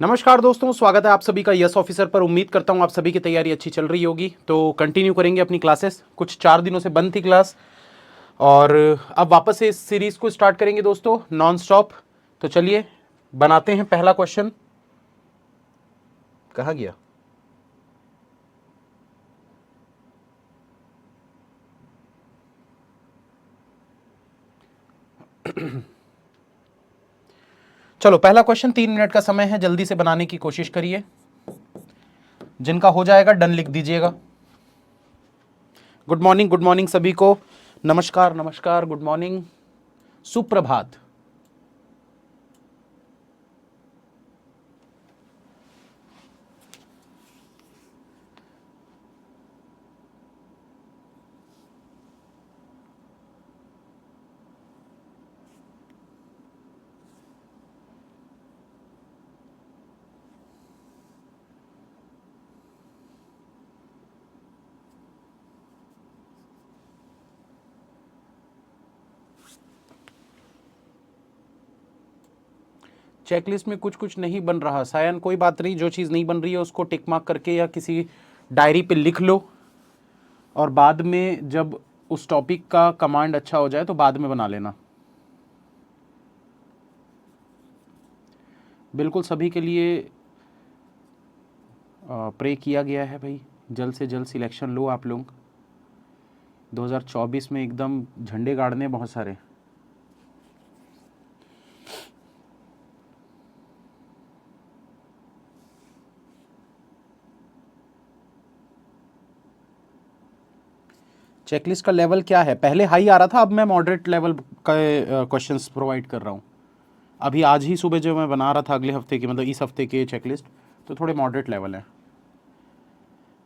नमस्कार दोस्तों, स्वागत है आप सभी का यस ऑफिसर पर। उम्मीद करता हूं आप सभी की तैयारी अच्छी चल रही होगी। तो कंटिन्यू करेंगे अपनी क्लासेस। कुछ 4 दिनों से बंद थी क्लास और अब वापस से इस सीरीज को स्टार्ट करेंगे दोस्तों, नॉन स्टॉप। तो चलिए बनाते हैं पहला क्वेश्चन। कहाँ गया? चलो पहला क्वेश्चन, 3 मिनट का समय है, जल्दी से बनाने की कोशिश करिए। जिनका हो जाएगा डन लिख दीजिएगा। गुड मॉर्निंग सभी को। नमस्कार नमस्कार, गुड मॉर्निंग, सुप्रभात। चेकलिस्ट में कुछ कुछ नहीं बन रहा सायन, कोई बात नहीं। जो चीज़ नहीं बन रही है उसको टिक मार्क करके या किसी डायरी पे लिख लो, और बाद में जब उस टॉपिक का कमांड अच्छा हो जाए तो बाद में बना लेना। बिल्कुल सभी के लिए प्रे किया गया है भाई, जल्द से जल्द सिलेक्शन लो आप लोग। 2024 में एकदम झंडे गाड़ने बहुत सारे। चेकलिस्ट का लेवल क्या है? पहले हाई आ रहा था, अब मैं मॉडरेट लेवल का क्वेश्चंस प्रोवाइड कर रहा हूँ। अभी आज ही सुबह जो मैं बना रहा था अगले हफ्ते की, मतलब इस हफ्ते के चेकलिस्ट, तो थोड़े मॉडरेट लेवल है।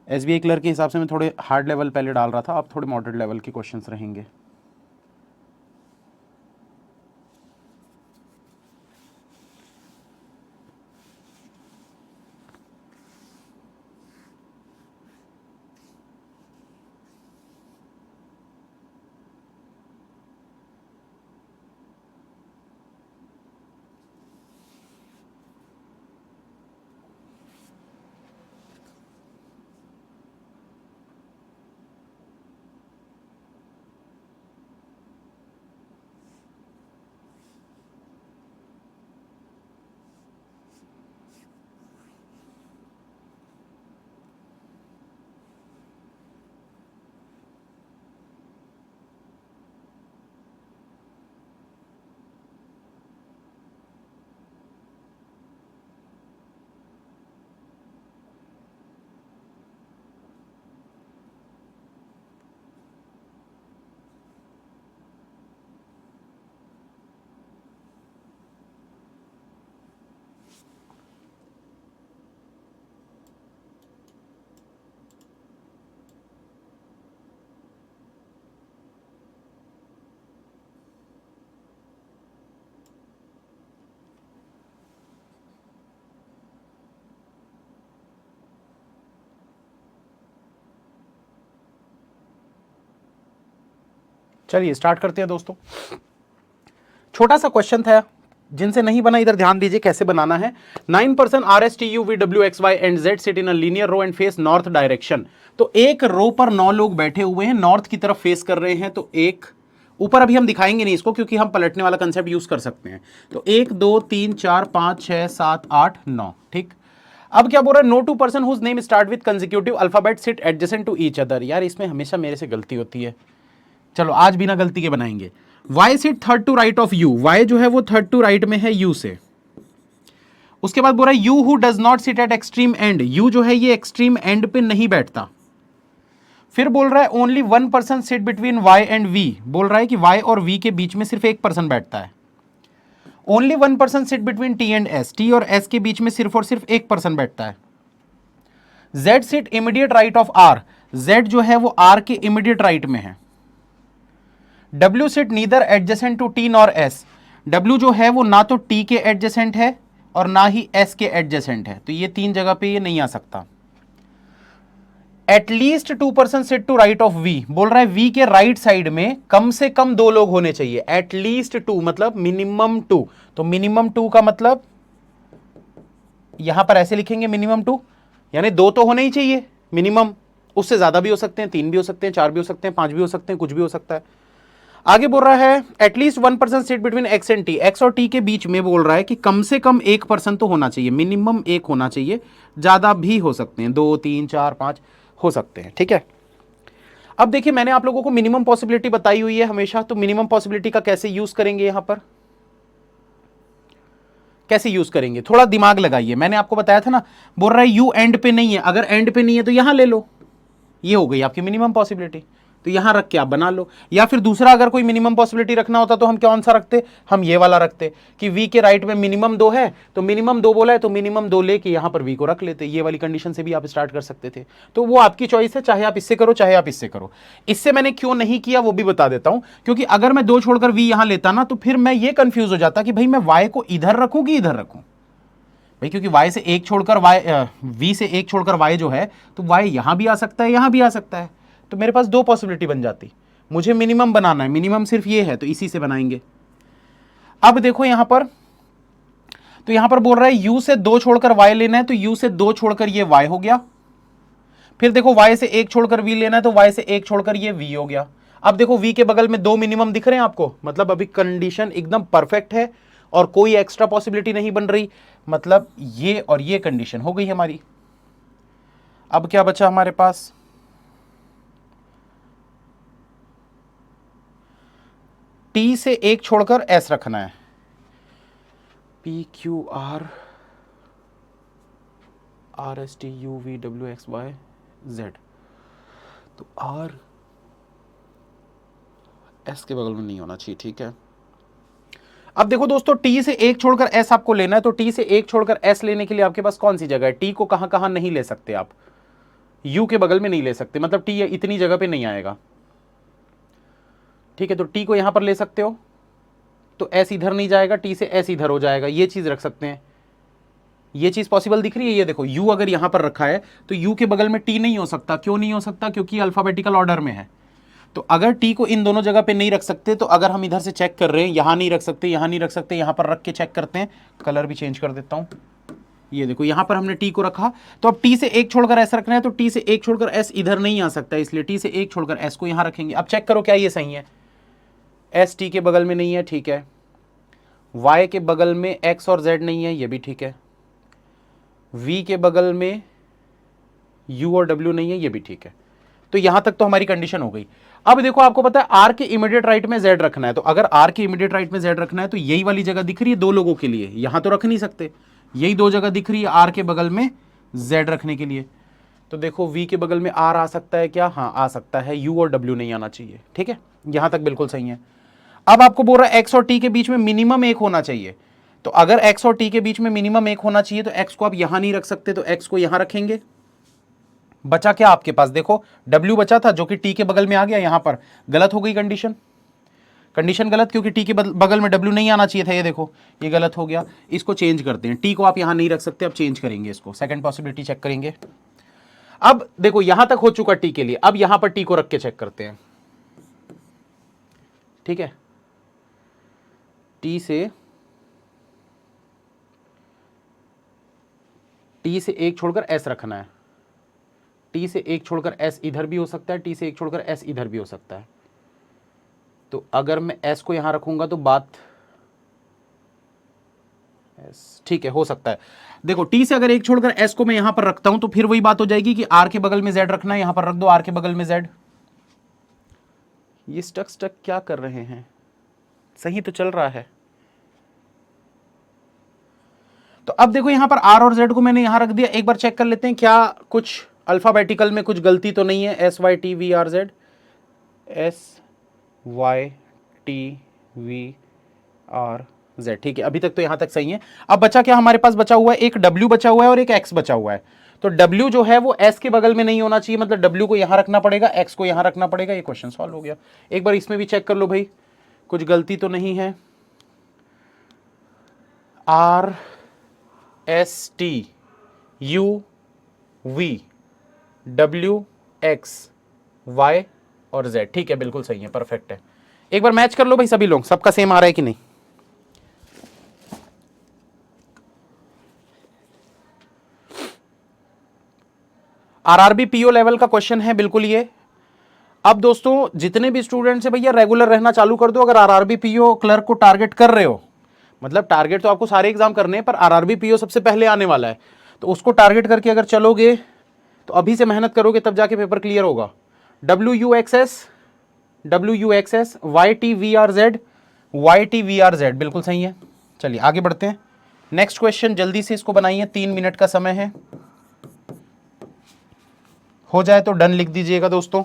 एसबीआई क्लर्क के हिसाब से मैं थोड़े हार्ड लेवल पहले डाल रहा था, अब थोड़े मॉडरेट लेवल के क्वेश्चंस रहेंगे। चलिए स्टार्ट करते हैं दोस्तों। छोटा सा क्वेश्चन था, जिनसे नहीं बना इधर ध्यान दीजिए कैसे बनाना है। 9% R S T U V W X Y and Z sit in a linear row and face north direction. तो एक रो पर 9 लोग बैठे हुए हैं, नॉर्थ की तरफ फेस कर रहे हैं। तो एक ऊपर अभी हम दिखाएंगे नहीं इसको, क्योंकि हम पलटने वाला कंसेप्ट यूज कर सकते हैं। तो 1 2 3 4 5 6 7 8 9, ठीक। अब क्या बोल रहा है? No two person whose name start with consecutive alphabet sit adjacent to each other. यार इसमें हमेशा मेरे से गलती होती है, चलो आज बिना गलती के बनाएंगे। y sit third to right of u, y जो है वो थर्ड टू राइट में है u से। उसके बाद बोल रहा है u who does not sit eight extreme and, u जो है ये एक्सट्रीम एंड पे नहीं बैठता। फिर बोल रहा है only 1% sit between y and v, बोल रहा है कि y और v के बीच में सिर्फ 1% बैठता है। Only 1% sit between t and s, t और s के बीच में सिर्फ और सिर्फ 1% बैठता है। z sit immediate right of r, z जो है वो r के इमीडिएट राइट में है। W sit neither adjacent to T nor S, W जो है वो ना तो T के एडजेसेंट है और ना ही S के एडजेसेंट है, तो ये 3 जगह पे ये नहीं आ सकता। At least 2% sit to right of V, बोल रहा है V के राइट साइड में कम से कम 2 लोग होने चाहिए। एटलीस्ट 2 मतलब मिनिमम 2, तो मिनिमम 2 का मतलब यहां पर ऐसे लिखेंगे मिनिमम 2, यानी 2 तो होने ही चाहिए मिनिमम, उससे ज्यादा भी हो सकते हैं, 3 भी हो सकते हैं, 4 भी हो सकते हैं, 5 भी हो सकते हैं, कुछ भी हो सकता है। आगे बोल रहा है at least 1% seat between x and T, x और टी के बीच में बोल रहा है कि कम से कम 1% तो होना चाहिए, मिनिमम 1 होना चाहिए, ज्यादा भी हो सकते हैं, 2, 3, 4, 5 हो सकते हैं, ठीक है। अब देखिए मैंने आप लोगों को मिनिमम पॉसिबिलिटी बताई हुई है हमेशा, तो मिनिमम पॉसिबिलिटी का कैसे यूज करेंगे, यहां पर कैसे यूज करेंगे, थोड़ा दिमाग लगाइए। मैंने आपको बताया था ना, बोल रहा है यू एंड पे नहीं है, अगर एंड पे नहीं है तो यहां ले लो, ये हो गई आपकी मिनिमम पॉसिबिलिटी, तो यहां रख के आप बना लो। या फिर दूसरा अगर कोई मिनिमम पॉसिबिलिटी रखना होता तो हम कौन सा रखते, हम ये वाला रखते कि v के राइट में मिनिमम 2 है, तो मिनिमम 2 बोला है तो मिनिमम 2 लेके यहां पर v को रख लेते, ये वाली कंडीशन से भी आप स्टार्ट कर सकते थे। तो वो आपकी चॉइस है, चाहे आप इससे करो चाहे आप इससे करो। इससे मैंने क्यों नहीं किया वो भी बता देता हूं, क्योंकि अगर मैं 2 छोड़कर v यहां लेता ना तो फिर मैं ये कंफ्यूज हो जाता कि भाई मैं y को इधर रखूं कि इधर रखूं भाई, क्योंकि y से 1 छोड़कर v से 1 छोड़कर y जो है, तो y यहां भी आ सकता है यहां भी आ सकता है, तो मेरे पास 2 पॉसिबिलिटी बन जाती। मुझे मिनिमम बनाना है, मिनिमम सिर्फ ये है, तो इसी से बनाएंगे। अब देखो यहां पर, तो यहां पर बोल रहा है u से 2 छोड़कर y लेना है, तो u से 2 छोड़कर ये y हो गया। फिर देखो y से 1 छोड़कर v लेना है, तो y से 1 छोड़कर ये v हो गया। अब देखो v के बगल में 2 मिनिमम दिख रहे हैं आपको, मतलब अभी कंडीशन एकदम परफेक्ट है और कोई एक्स्ट्रा पॉसिबिलिटी नहीं बन रही, मतलब ये और ये कंडीशन हो गई हमारी। अब क्या बचा हमारे पास, टी से 1 छोड़कर एस रखना है, P Q R R S T U V W X Y Z, तो आर एस के बगल में नहीं होना चाहिए, ठीक है। अब देखो दोस्तों, टी से 1 छोड़कर एस आपको लेना है, तो टी से 1 छोड़कर एस लेने के लिए आपके पास कौन सी जगह है, टी को कहां कहां नहीं ले सकते आप, यू के बगल में नहीं ले सकते, मतलब टी इतनी जगह पे नहीं आएगा, ठीक है। तो टी को यहां पर ले सकते हो, तो एस इधर नहीं जाएगा, टी से एस इधर हो जाएगा, ये चीज रख सकते हैं, ये चीज पॉसिबल दिख रही है। ये देखो यू अगर यहां पर रखा है तो यू के बगल में टी नहीं हो सकता, क्यों नहीं हो सकता, क्योंकि अल्फाबेटिकल ऑर्डर में है। तो अगर टी को इन दोनों जगह पे नहीं रख सकते, तो अगर हम इधर से चेक कर रहे हैं, यहां नहीं रख सकते, यहां नहीं रख सकते, यहां पर रख के चेक करते हैं, कलर भी चेंज कर देता हूं, ये देखो यहां पर हमने टी को रखा, तो अब टी से 1 छोड़कर एस रखना है, तो टी से 1 छोड़कर एस इधर नहीं आ सकता, इसलिए टी से 1 छोड़कर एस को यहां रखेंगे। अब चेक करो क्या ये सही है, एस टी के बगल में नहीं है, ठीक है, वाई के बगल में एक्स और जेड नहीं है, ये भी ठीक है, वी के बगल में यू और डब्ल्यू नहीं है, ये भी ठीक है। तो यहां तक तो हमारी कंडीशन हो गई। अब देखो आपको पता है आर के इमीडिएट राइट में जेड रखना है, तो अगर आर के इमीडिएट राइट में जेड रखना है तो यही वाली जगह दिख रही है 2 लोगों के लिए, यहां तो रख नहीं सकते, यही 2 जगह दिख रही है आर के बगल में जेड रखने के लिए। तो देखो वी के बगल में आर आ सकता है क्या, हाँ आ सकता है, यू और डब्ल्यू नहीं आना चाहिए, ठीक है, यहां तक बिल्कुल सही है। अब आपको बोल रहा है एक्स और टी के बीच में मिनिमम 1 होना चाहिए, तो अगर एक्स और टी के बीच में मिनिमम 1 होना चाहिए तो एक्स को आप यहां नहीं रख सकते, तो एक्स को यहां रखेंगे। बचा क्या आपके पास, देखो W बचा था जो कि T के बगल में आ गया, यहां पर गलत हो गई कंडीशन, कंडीशन गलत, क्योंकि T के बगल में W नहीं आना चाहिए था, ये देखो ये गलत हो गया। इसको चेंज करते हैं, T को आप यहां नहीं रख सकते, अब चेंज करेंगे इसको, सेकंड पॉसिबिलिटी चेक करेंगे। अब देखो यहां तक हो चुका T के लिए, अब यहां पर T को रख के चेक करते हैं, ठीक है। T से 1 छोड़कर S रखना है, टी से 1 छोड़कर एस इधर भी हो सकता है, टी से 1 छोड़कर एस इधर भी हो सकता है। तो अगर मैं एस को यहां रखूंगा तो बात एस, ठीक है, हो सकता है। देखो टी से अगर 1 छोड़कर एस को मैं यहां पर रखता हूं तो फिर वही बात हो जाएगी कि आर के बगल में जेड रखना है, यहां पर रख दो आर के बगल में जेड। ये स्टक क्या कर रहे हैं, सही तो चल रहा है। तो अब देखो यहां पर आर और जेड को मैंने यहां रख दिया, एक बार चेक कर लेते हैं क्या कुछ अल्फाबेटिकल में कुछ गलती तो नहीं है, S Y T V R Z, S Y T V R Z, ठीक है, अभी तक तो यहां तक सही है। अब बचा क्या हमारे पास, बचा हुआ है एक W बचा हुआ है और एक X बचा हुआ है। तो W जो है वो S के बगल में नहीं होना चाहिए, मतलब W को यहां रखना पड़ेगा, X को यहां रखना पड़ेगा, ये क्वेश्चन सॉल्व हो गया। एक बार इसमें भी चेक कर लो भाई, कुछ गलती तो नहीं है। R S T U V W X Y और Z, ठीक है, बिल्कुल सही है, परफेक्ट है। एक बार मैच कर लो भाई सभी लोग, सबका सेम आ रहा है कि नहीं। आरआरबी पीओ लेवल का क्वेश्चन है बिल्कुल ये। अब दोस्तों जितने भी स्टूडेंट्स हैं भैया रेगुलर रहना चालू कर दो। अगर आरआरबी पीओ क्लर्क को टारगेट कर रहे हो, मतलब टारगेट तो आपको सारे एग्जाम करने हैं पर आरआरबी पीओ सबसे पहले आने वाला है, तो उसको टारगेट करके अगर चलोगे तो अभी से मेहनत करोगे तब जाके पेपर क्लियर होगा। WUXS YTVRZ बिल्कुल सही है। चलिए आगे बढ़ते हैं। नेक्स्ट क्वेश्चन जल्दी से इसको बनाइए, 3 मिनट का समय है, हो जाए तो डन लिख दीजिएगा दोस्तों।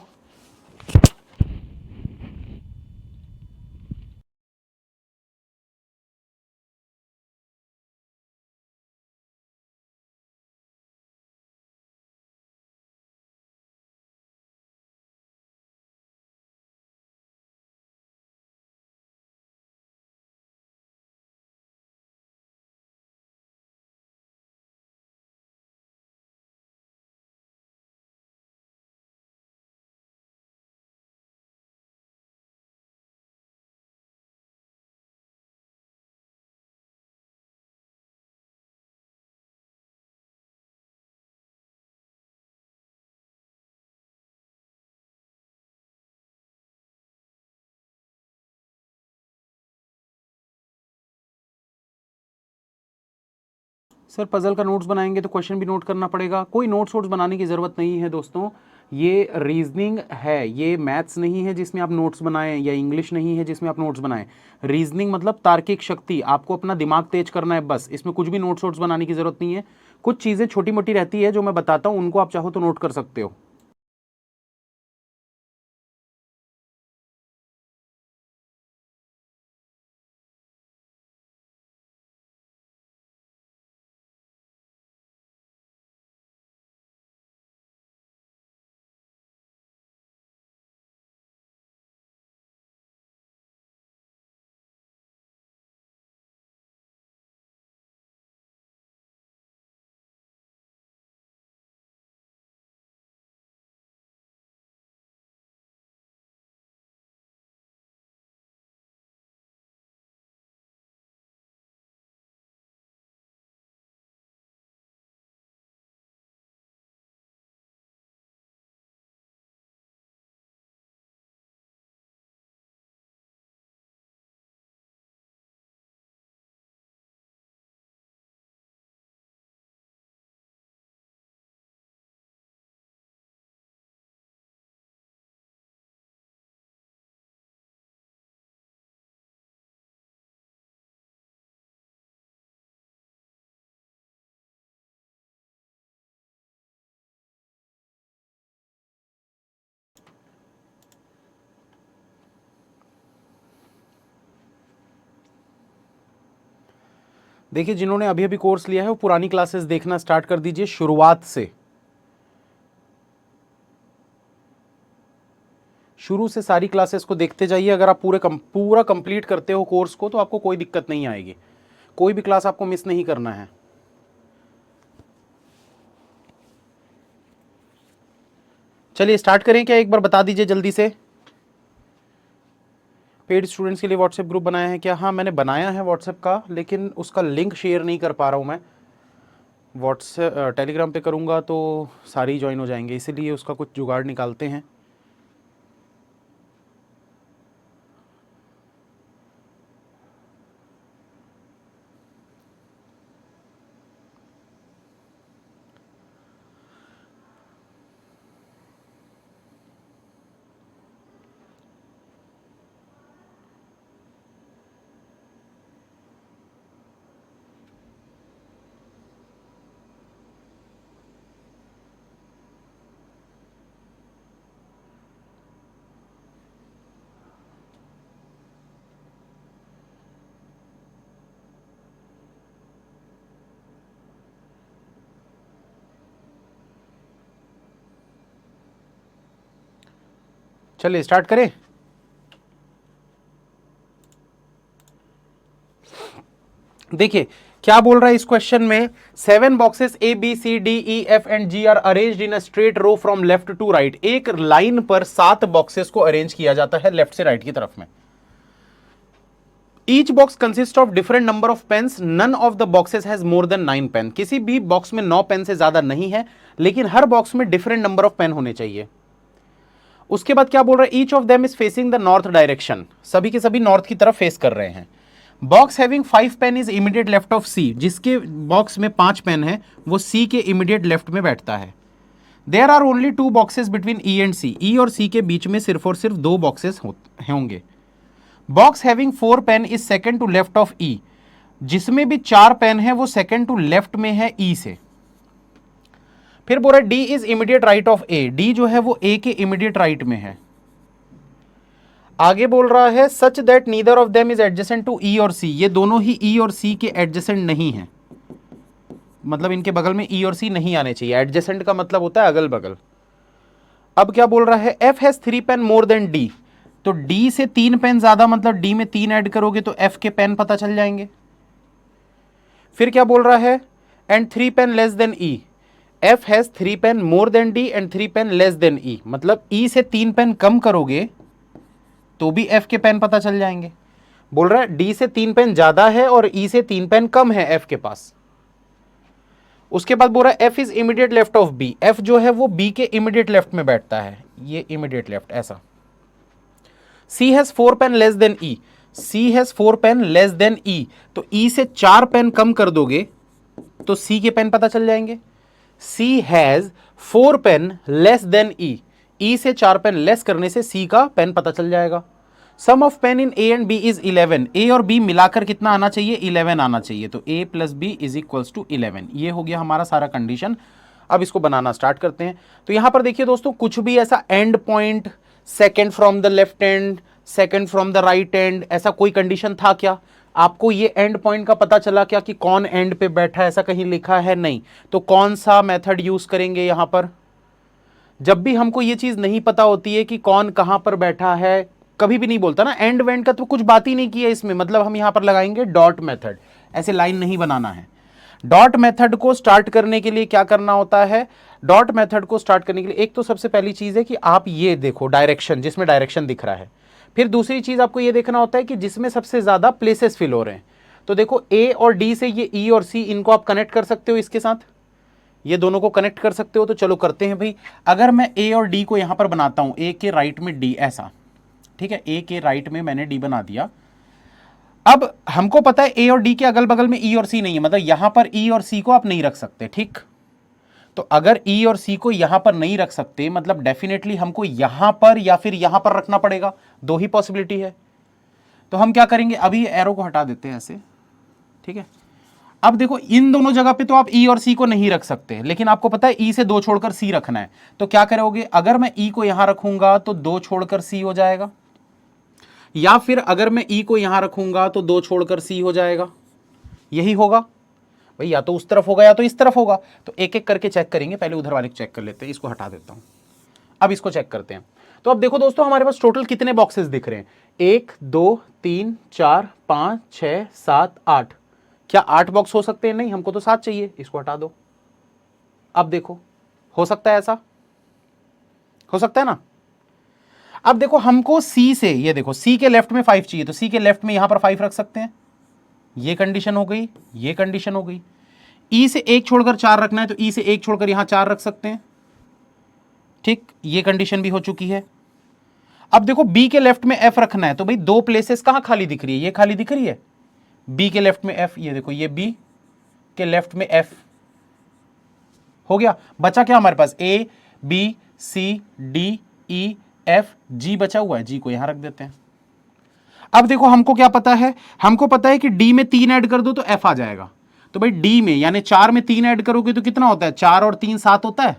सर पजल का नोट्स बनाएंगे तो क्वेश्चन भी नोट करना पड़ेगा। कोई नोट्स वोट्स बनाने की ज़रूरत नहीं है दोस्तों, ये रीजनिंग है, ये मैथ्स नहीं है जिसमें आप नोट्स बनाएं, या इंग्लिश नहीं है जिसमें आप नोट्स बनाएं। रीजनिंग मतलब तार्किक शक्ति, आपको अपना दिमाग तेज करना है बस, इसमें कुछ भी नोट्स वोट्स बनाने की ज़रूरत नहीं है। कुछ चीज़ें छोटी मोटी रहती है जो मैं बताता हूँ, उनको आप चाहो तो नोट कर सकते हो। देखिए जिन्होंने अभी अभी कोर्स लिया है वो पुरानी क्लासेस देखना स्टार्ट कर दीजिए शुरुआत से, शुरू से सारी क्लासेस को देखते जाइए। अगर आप पूरा कंप्लीट करते हो कोर्स को तो आपको कोई दिक्कत नहीं आएगी, कोई भी क्लास आपको मिस नहीं करना है। चलिए स्टार्ट करें क्या, एक बार बता दीजिए जल्दी से। पेड स्टूडेंट्स के लिए व्हाट्सएप ग्रुप बनाया है क्या? हाँ मैंने बनाया है व्हाट्सएप का, लेकिन उसका लिंक शेयर नहीं कर पा रहा हूँ मैं। व्हाट्सएप टेलीग्राम पे करूँगा तो सारे ही ज्वाइन हो जाएंगे, इसीलिए उसका कुछ जुगाड़ निकालते हैं। चलिए स्टार्ट करें। देखिए क्या बोल रहा है इस क्वेश्चन में, 7 boxes A B C D E F and G are arranged in a straight row from left to right. एक लाइन पर 7 बॉक्सेस को अरेंज किया जाता है लेफ्ट से राइट की तरफ में। Each box consist of different number of pens, none of the boxes has more than 9 pen. किसी भी बॉक्स में 9 पेन से ज्यादा नहीं है, लेकिन हर बॉक्स में डिफरेंट नंबर ऑफ पेन होने चाहिए। उसके बाद क्या बोल रहा है, each of them is facing the north direction, सभी के सभी नॉर्थ की तरफ फेस कर रहे हैं। Box having 5 pen is immediate left of C, जिसके बॉक्स में 5 पेन है वो सी के इमीडिएट लेफ्ट में बैठता है। There are only 2 boxes between E and C, E और सी के बीच में सिर्फ और सिर्फ 2 बॉक्सेस होंगे। Box having 4 pen is second to left of E, जिसमें भी 4 पेन है वो सेकंड टू लेफ्ट में है ई से। फिर बोल रहा है D is immediate right of A, D जो है वो ए के इमीडिएट राइट में है। आगे बोल रहा है such that neither of them is adjacent to E और सी, ये दोनों ही ई और सी के एडजेसेंट नहीं है, मतलब इनके बगल में ई और सी नहीं आने चाहिए। एडजेसेंट का मतलब होता है अगल बगल। अब क्या बोल रहा है, F has 3 pen more than D, तो डी से 3 पेन ज्यादा, मतलब डी में 3 ऐड करोगे तो एफ के पेन पता चल जाएंगे। फिर क्या बोल रहा है, and 3 pen less than E, F has 3 pen more than D and 3 pen less than E, मतलब ई से 3 पेन कम करोगे तो भी एफ के पेन पता चल जाएंगे। बोल रहा है डी से 3 पेन ज्यादा है और ई से 3 पेन कम है एफ के पास। उसके बाद बोल रहा है F is immediate left of B, F जो है वो बी के इमीडिएट लेफ्ट में बैठता है, ये इमीडिएट लेफ्ट ऐसा। C has 4 pen less than E, C has 4 pen less than E, तो ई से 4 पेन कम कर दोगे तो सी के पेन पता चल जाएंगे। सी हैज 4 पेन लेस देन ई, ई से 4 पेन लेस करने से सी का पेन पता चल जाएगा। Sum of pen in A and B is 11, A और बी मिलाकर कितना आना चाहिए, 11 आना चाहिए, तो A plus B is equals to 11। ये हो गया हमारा सारा कंडीशन। अब इसको बनाना स्टार्ट करते हैं। तो यहां पर देखिए दोस्तों, कुछ भी ऐसा and point, second from the left and, second from the right and, ऐसा कोई कंडीशन था क्या? आपको ये एंड पॉइंट का पता चला क्या कि कौन एंड पे बैठा है, ऐसा कहीं लिखा है? नहीं। तो कौन सा मेथड यूज करेंगे यहां पर? जब भी हमको ये चीज नहीं पता होती है कि कौन कहां पर बैठा है, कभी भी नहीं बोलता ना एंड वेंड का, तो कुछ बात ही नहीं की है इसमें, मतलब हम यहां पर लगाएंगे डॉट मेथड। ऐसे लाइन नहीं बनाना है। डॉट मेथड को स्टार्ट करने के लिए क्या करना होता है, डॉट मेथड को स्टार्ट करने के लिए एक तो सबसे पहली चीज है कि आप ये देखो डायरेक्शन, जिसमें डायरेक्शन दिख रहा है। फिर दूसरी चीज आपको ये देखना होता है कि जिसमें सबसे ज्यादा प्लेसेस फिल हो रहे हैं। तो देखो ए और डी से ये ई और सी, इनको आप कनेक्ट कर सकते हो इसके साथ, ये दोनों को कनेक्ट कर सकते हो। तो चलो करते हैं भाई। अगर मैं ए और डी को यहां पर बनाता हूं, ए के राइट में डी, ऐसा, ठीक है, ए के राइट में मैंने डी बना दिया। अब हमको पता है ए और डी के अगल बगल में ई और सी नहीं है, मतलब यहां पर ई और सी को आप नहीं रख सकते, ठीक। तो अगर ई और सी को यहां पर नहीं रख सकते, मतलब डेफिनेटली हमको यहां पर या फिर यहां पर रखना पड़ेगा, दो ही पॉसिबिलिटी है। तो हम क्या करेंगे, अभी एरो को हटा देते हैं ऐसे, ठीक है। अब देखो इन दोनों जगह पे तो आप ई और सी को नहीं रख सकते, लेकिन आपको पता है ई से 2 छोड़कर सी रखना है। तो क्या करोगे, अगर मैं ई को यहां रखूंगा तो 2 छोड़कर सी हो जाएगा, या फिर अगर मैं ई को यहां रखूंगा तो 2 छोड़कर सी हो जाएगा। यही होगा भाई, या तो उस तरफ होगा या तो इस तरफ होगा। तो एक एक करके चेक करेंगे, पहले उधर वाले को चेक कर लेते हैं, इसको हटा देता हूं। अब इसको चेक करते हैं। तो अब देखो दोस्तों, हमारे पास टोटल कितने बॉक्सेस दिख रहे हैं, 1 2 3 4 5 6 7 8। क्या 8 बॉक्स हो सकते हैं? नहीं, हमको तो 7 चाहिए, इसको हटा दो। अब देखो, हो सकता है ऐसा, हो सकता है ना। अब देखो हमको सी से, ये देखो सी के लेफ्ट में 5 चाहिए, तो सी के लेफ्ट में यहां पर 5 रख सकते हैं, ये कंडीशन हो गई, ये कंडीशन हो गई। ई से 1 छोड़कर 4 रखना है, तो ई से 1 छोड़कर यहां 4 रख सकते हैं, ठीक, ये कंडीशन भी हो चुकी है। अब देखो बी के लेफ्ट में एफ रखना है, तो भाई 2 प्लेसेस कहां खाली दिख रही है, ये खाली दिख रही है, बी के लेफ्ट में एफ, ये देखो ये बी के लेफ्ट में एफ हो गया। बचा क्या हमारे पास, A B C D E F G बचा हुआ है, जी को यहां रख देते हैं। अब देखो हमको क्या पता है, हमको पता है कि डी में 3 ऐड कर दो तो एफ आ जाएगा। तो भाई डी में यानी 4 में 3 ऐड करोगे तो कितना होता है, 4 और 3 7 होता है।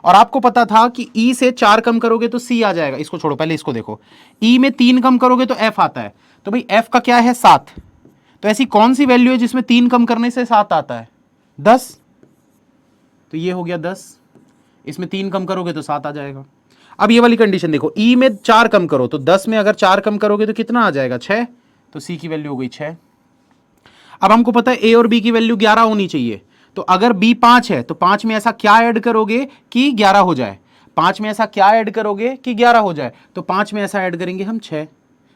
और आपको पता था कि ई से 4 कम करोगे तो सी आ जाएगा। इसको छोड़ो, पहले इसको देखो, ई में 3 कम करोगे तो एफ आता है। तो भाई एफ का क्या है, 7। तो ऐसी कौन सी वैल्यू है जिसमें 3 कम करने से 7 आता है, 10। तो ये हो गया 10, इसमें 3 कम करोगे तो 7 आ जाएगा। अब ये वाली कंडीशन देखो, ई में 4 कम करो तो 10 में अगर 4 कम करोगे तो कितना आ जाएगा, 6। तो सी की वैल्यू हो गई 6। अब हमको पता है ए और बी की वैल्यू 11 होनी चाहिए। तो अगर बी 5 है तो 5 में ऐसा क्या ऐड करोगे कि 11 हो जाए, 5 में ऐसा क्या ऐड करोगे कि 11 हो जाए, तो 5 में ऐसा ऐड करेंगे हम 6।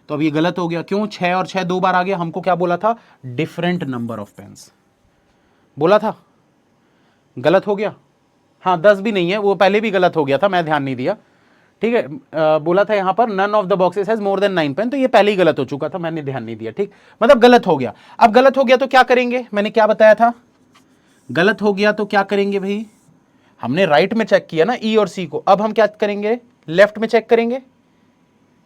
तो अब ये गलत हो गया। क्यों? 6 और 6 दो बार आ गया। हमको क्या बोला था? डिफरेंट नंबर ऑफ पेन्स बोला था, गलत हो गया। हाँ 10 भी नहीं है, वो पहले भी गलत हो गया था, मैं ध्यान नहीं दिया। ठीक है, बोला था यहां पर none of the boxes has more than 9 pen, तो ये पहले ही गलत हो चुका था, मैंने ध्यान नहीं दिया। ठीक, मतलब गलत हो गया। अब गलत हो गया तो क्या करेंगे? मैंने क्या बताया था? गलत हो गया तो क्या करेंगे भाई? हमने राइट में चेक किया ना ई और सी को, अब हम क्या करेंगे? लेफ्ट में चेक करेंगे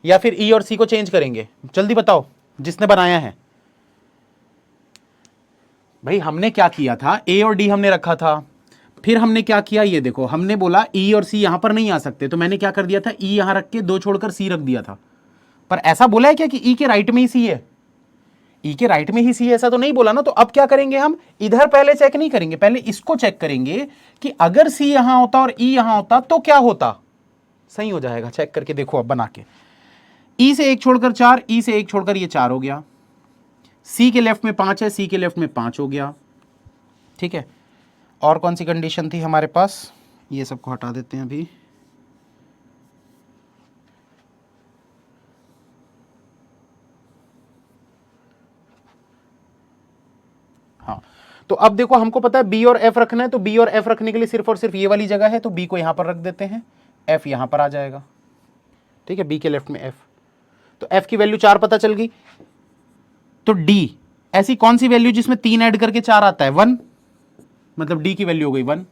या फिर ई और सी को चेंज करेंगे? जल्दी बताओ जिसने बनाया है। भाई हमने क्या किया था? ए और डी हमने रखा था, फिर हमने क्या किया? ये देखो, हमने बोला ई और सी यहां पर नहीं आ सकते, तो मैंने क्या कर दिया था? ई यहां रख के दो छोड़कर सी रख दिया था। पर ऐसा बोला है क्या कि ई के राइट में ही सी है? ई के राइट में ही सी है ऐसा तो नहीं बोला ना। तो अब क्या करेंगे? हम इधर पहले चेक नहीं करेंगे, पहले इसको चेक करेंगे कि अगर सी यहां होता और ई यहां होता तो क्या होता। सही हो जाएगा, चेक करके देखो अब बना के। ई से एक छोड़कर 4, ई से एक छोड़कर ये 4 हो गया। सी के लेफ्ट में 5 है, सी के लेफ्ट में 5 हो गया। ठीक है, और कौन सी कंडीशन थी हमारे पास? ये सबको हटा देते हैं अभी। हाँ, तो अब देखो हमको पता है बी और एफ रखना है, तो बी और एफ रखने के लिए सिर्फ और सिर्फ ये वाली जगह है, तो बी को यहां पर रख देते हैं, एफ यहां पर आ जाएगा। ठीक है, बी के लेफ्ट में एफ, तो एफ की वैल्यू 4 पता चल गई। तो डी, ऐसी कौन सी वैल्यू जिसमें 3 ऐड करके 4 आता है? 1, मतलब डी की वैल्यू हो गई 1।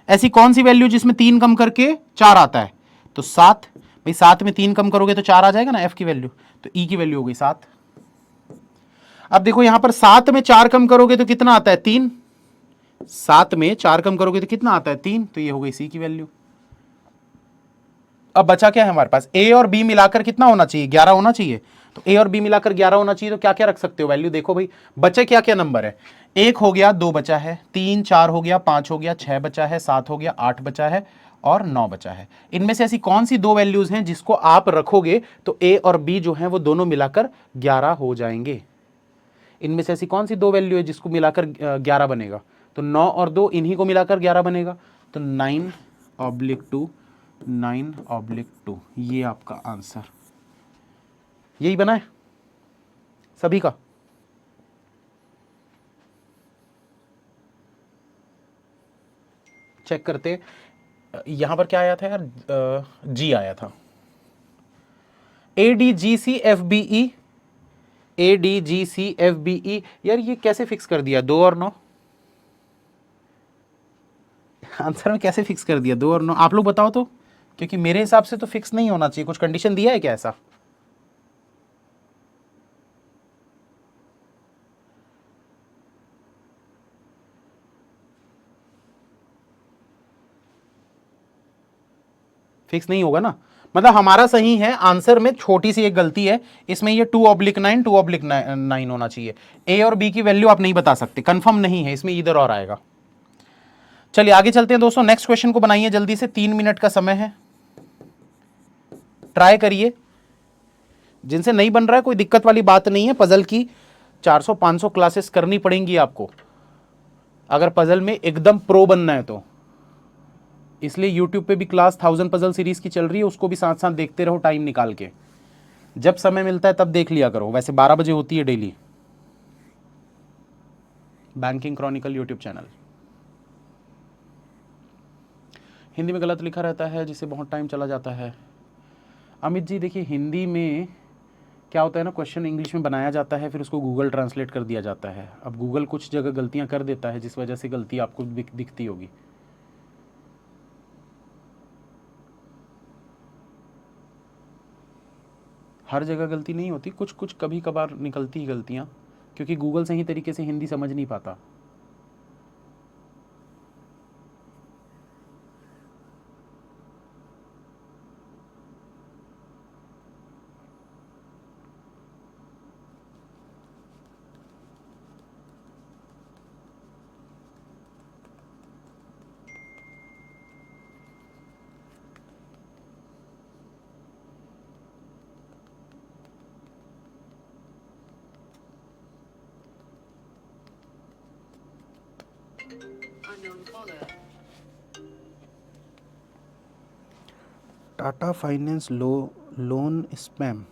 ऐसी कौन सी वैल्यू जिसमें 3 कम करके 4 आता है? तो 7। भाई 7 में 3 कम करोगे तो 4 आ जाएगा ना एफ की वैल्यू, तो ई की वैल्यू हो गई 7। अब देखो यहां पर 7 में 4 कम करोगे तो कितना आता है? 3। 7 में 4 कम करोगे तो कितना आता है? 3, तो ये हो गई सी की वैल्यू। अब बचा क्या है हमारे पास? ए और बी मिलाकर कितना होना चाहिए? 11 होना चाहिए। तो ए और बी मिलाकर 11 होना चाहिए, तो क्या क्या रख सकते हो वैल्यू? देखो भाई बचे क्या क्या नंबर है? 1 हो गया, 2 बचा है, 3 4 हो गया, 5 हो गया, 6 बचा है, 7 हो गया, 8 बचा है और 9 बचा है। इनमें से ऐसी कौन सी दो वैल्यूज हैं जिसको आप रखोगे तो ए और बी जो है वो दोनों मिलाकर 11 हो जाएंगे? इनमें से ऐसी कौन सी दो वैल्यू है जिसको मिलाकर 11 बनेगा? तो 9 और 2 इन्हीं को मिलाकर 11 बनेगा, तो 9/2, 9/2, ये आपका आंसर। यही बना है सभी का। चेक करते, यहां पर क्या आया था यार? जी आया था। ADGCFBE, ADGCFBE, यार ये कैसे फिक्स कर दिया? 2 और 9 आंसर में कैसे फिक्स कर दिया? 2 और 9 आप लोग बताओ तो, क्योंकि मेरे हिसाब से तो फिक्स नहीं होना चाहिए। कुछ कंडीशन दिया है क्या ऐसा? फिक्स नहीं होगा ना, मतलब हमारा सही है। आंसर में छोटी सी एक गलती है, इसमें ये 2/9, 2/9 होना चाहिए। ए और बी की वैल्यू आप नहीं बता सकते, कंफर्म नहीं है, इसमें इधर और आएगा। चलिए आगे चलते हैं दोस्तों, नेक्स्ट क्वेश्चन को बनाइए जल्दी से, 3 मिनट का समय है, ट्राई करिए। जिनसे नहीं बन रहा है कोई दिक्कत वाली बात नहीं है, पजल की 400-500 क्लासेस करनी पड़ेंगी आपको अगर पजल में एकदम प्रो बनना है तो। इसलिए YouTube पे भी क्लास 1000 पजल सीरीज की चल रही है, उसको भी साथ साथ देखते रहो टाइम निकाल के, जब समय मिलता है तब देख लिया करो। वैसे 12 बजे होती है daily, banking Chronicle YouTube channel. Hindi में गलत लिखा रहता है जिससे बहुत टाइम चला जाता है। अमित जी देखिए, हिंदी में क्या होता है ना, क्वेश्चन इंग्लिश में बनाया जाता है, फिर उसको गूगल ट्रांसलेट कर दिया जाता है। अब गूगल कुछ जगह गलतियां कर देता है, जिस वजह से गलती आपको दिखती होगी। हर जगह गलती नहीं होती, कुछ कुछ कभी कभार निकलती ही गलतियां, क्योंकि गूगल सही तरीके से हिंदी समझ नहीं पाता। Tata finance loan spam,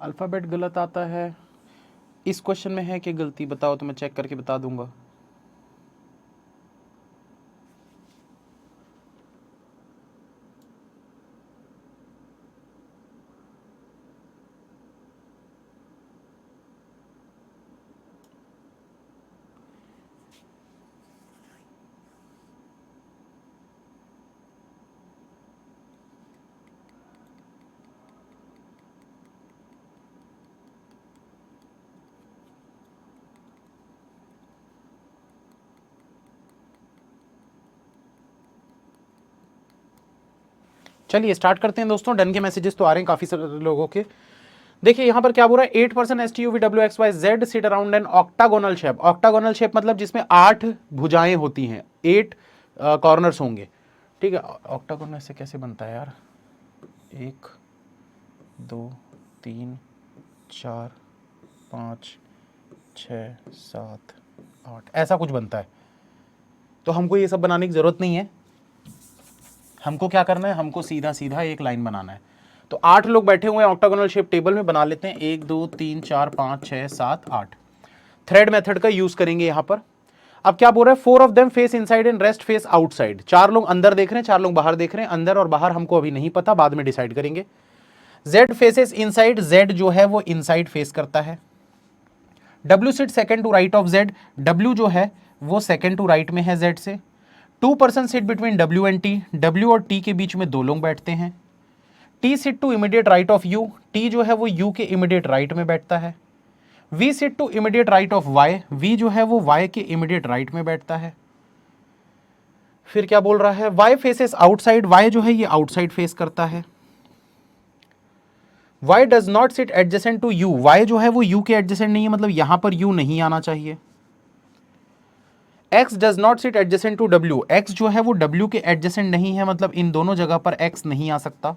alphabet गलत आता है, इस क्वेश्चन में है कि गलती बताओ तो मैं चेक करके बता दूंगा। चलिए स्टार्ट करते हैं दोस्तों। डन के मैसेजेस तो आ रहे हैं काफी सारे लोगों के। देखिए यहां पर क्या बोल रहा है, 8% STUVWXYZ seat around an octagonal shape. Octagonal shape मतलब जिसमें 8 भुजाएं होती हैं, 8 कॉर्नर्स होंगे, ठीक है। ऑक्टागोनल से कैसे बनता है यार, 1 2 3 4 5 6 7 8 ऐसा कुछ बनता है। तो हमको ये सब बनाने की जरूरत नहीं है, हमको क्या करना है, हमको सीधा सीधा एक लाइन बनाना है। तो 8 लोग बैठे हुए हैं ऑक्टागोनल शेप टेबल में, बना लेते हैं 1 2 3 4 5 6 7 8। थ्रेड मेथड का यूज करेंगे यहां पर। अब क्या बोल रहा है, 4 of them face inside and rest face outside. 4 लोग अंदर देख रहे हैं, 4 लोग बाहर देख रहे हैं। अंदर और बाहर हमको अभी नहीं पता, बाद में डिसाइड करेंगे। Z फेसेस इनसाइड, Z जो है वो इनसाइड फेस करता है। W sit second to right of Z, W जो है वो सेकंड टू राइट में है Z से। 2% sit between W and T, W और T के बीच में 2 लोग बैठते हैं। T sit to immediate right of U, T जो है वो U के इमीडिएट राइट में बैठता है। V sit to immediate right of Y, V जो है वो Y के इमीडिएट राइट में बैठता है। फिर क्या बोल रहा है, Y फेसेस आउटसाइड, Y जो है ये आउटसाइड फेस करता है। Y does not sit adjacent to U, Y जो है वो U के एडजेसेंट नहीं है, मतलब यहां पर U नहीं आना चाहिए। X does not sit adjacent to W, X जो है वो W के एडजेसेंट नहीं है, मतलब इन दोनों जगह पर X नहीं आ सकता।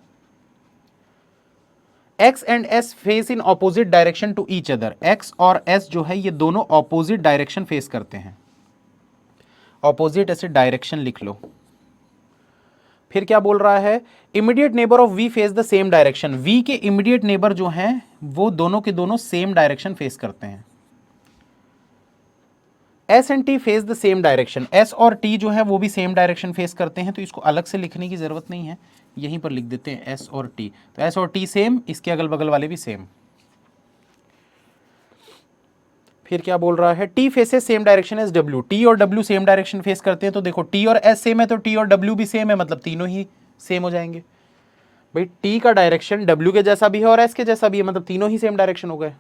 X and S face in opposite direction to each other, X और S जो है ये दोनों ऑपोजिट डायरेक्शन फेस करते हैं। ऑपोजिट ऐसे डायरेक्शन लिख लो। फिर क्या बोल रहा है, immediate neighbour of V face the same direction, V के इमीडिएट नेबर जो हैं वो दोनों के दोनों सेम डायरेक्शन फेस करते हैं। S and T face the same direction, S और T जो है वो भी सेम डायरेक्शन फेस करते हैं, तो इसको अलग से लिखने की जरूरत नहीं है, यहीं पर लिख देते हैं S और T। तो S और T सेम, इसके अगल बगल वाले भी सेम। फिर क्या बोल रहा है, T faces same direction as W, T और W सेम डायरेक्शन फेस करते हैं। तो देखो T और S सेम है तो T और W भी सेम है, मतलब तीनों ही सेम हो जाएंगे। भाई T का डायरेक्शन W के जैसा भी है और S के जैसा भी है, मतलब तीनों ही सेम डायरेक्शन हो गए।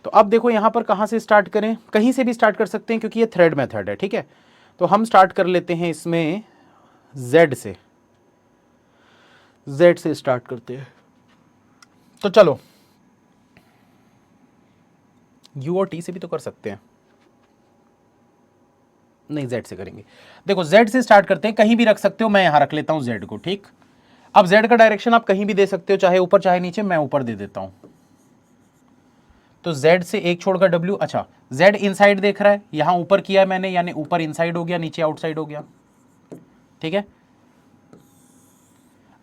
तो अब देखो यहां पर कहां से स्टार्ट करें, कहीं से भी स्टार्ट कर सकते हैं क्योंकि ये थ्रेड मेथड है, ठीक है। तो हम स्टार्ट कर लेते हैं इसमें Z से, Z से स्टार्ट करते हैं। तो चलो U और T से भी तो कर सकते हैं, नहीं Z से करेंगे। देखो Z से स्टार्ट करते हैं, कहीं भी रख सकते हो, मैं यहां रख लेता हूं Z को, ठीक। अब Z का डायरेक्शन आप कहीं भी दे सकते हो, चाहे ऊपर चाहे नीचे, मैं ऊपर दे देता हूं। तो Z से एक छोड़कर W, अच्छा Z इनसाइड देख रहा है, यहां ऊपर किया है मैंने, यानी ऊपर इनसाइड हो गया, नीचे आउटसाइड हो गया, ठीक है।